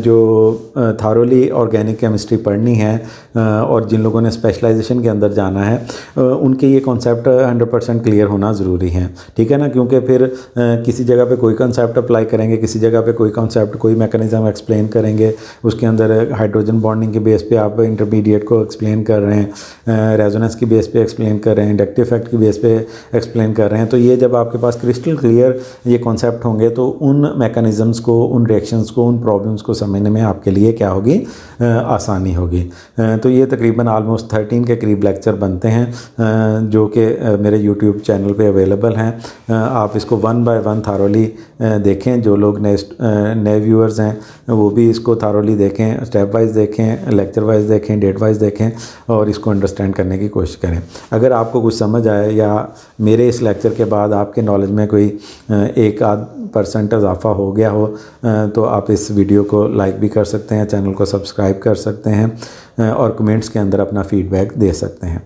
जो थारोली ऑर्गेनिक केमिस्ट्री पढ़नी है और जिन लोगों ने स्पेशलाइजेशन के अंदर जाना है उनके ये कॉन्सेप्ट 100% क्लियर होना ज़रूरी है, ठीक है ना। क्योंकि फिर किसी जगह पे कोई कॉन्सेप्ट अप्लाई करेंगे, किसी जगह पे कोई कॉन्सेप्ट, कोई मैकेनिज्म एक्सप्लेन करेंगे, उसके अंदर हाइड्रोजन बॉन्डिंग के बेस पे आप इंटरमीडिएट को एक्सप्लेन कर रहे हैं, रेजोनेंस की बेस पे एक्सप्लेन कर रहे हैं, इंडक्टिव इफेक्ट की बेस पे एक्सप्लेन कर रहे हैं। तो ये जब आपके पास क्रिस्टल क्लियर ये कॉन्सेप्ट होंगे तो उन मैकेनिज़म्स को, उन रिएक्शंस को, उन प्रॉब्लम्स को समझने में आपके लिए क्या होगी, आसानी होगी। तो ये तकरीबन ऑलमोस्ट 13 के करीब लेक्चर बनते हैं जो कि मेरे यूट्यूब चैनल पे अवेलेबल हैं। आप इसको 1 बाय 1 थारोली देखें। जो लोग नए व्यूअर्स हैं वो भी इसको थारोली देखें, स्टेप वाइज देखें, लेक्चर वाइज देखें, डेट वाइज देखें और इसको अंडरस्टैंड करने की कोशिश करें। अगर आपको कुछ समझ आए या मेरे इस लेक्चर के बाद आपके नॉलेज में कोई 1-8% इजाफा हो गया हो तो आप इस वीडियो को लाइक भी कर सकते हैं, चैनल को सब्सक्राइब कर सकते हैं और कमेंट्स के अंदर अपना फीडबैक दे सकते हैं।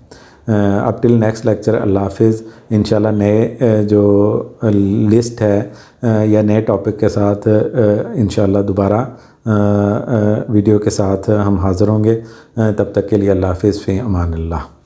अब टिल नेक्स्ट लेक्चर, अल्लाह हाफिज़। इंशाल्लाह नए जो लिस्ट है या नए टॉपिक के साथ इंशाल्लाह दोबारा वीडियो के साथ हम हाज़िर होंगे। तब तक के लिए अल्लाह हाफिज़, फ़ी अमान अल्लाह।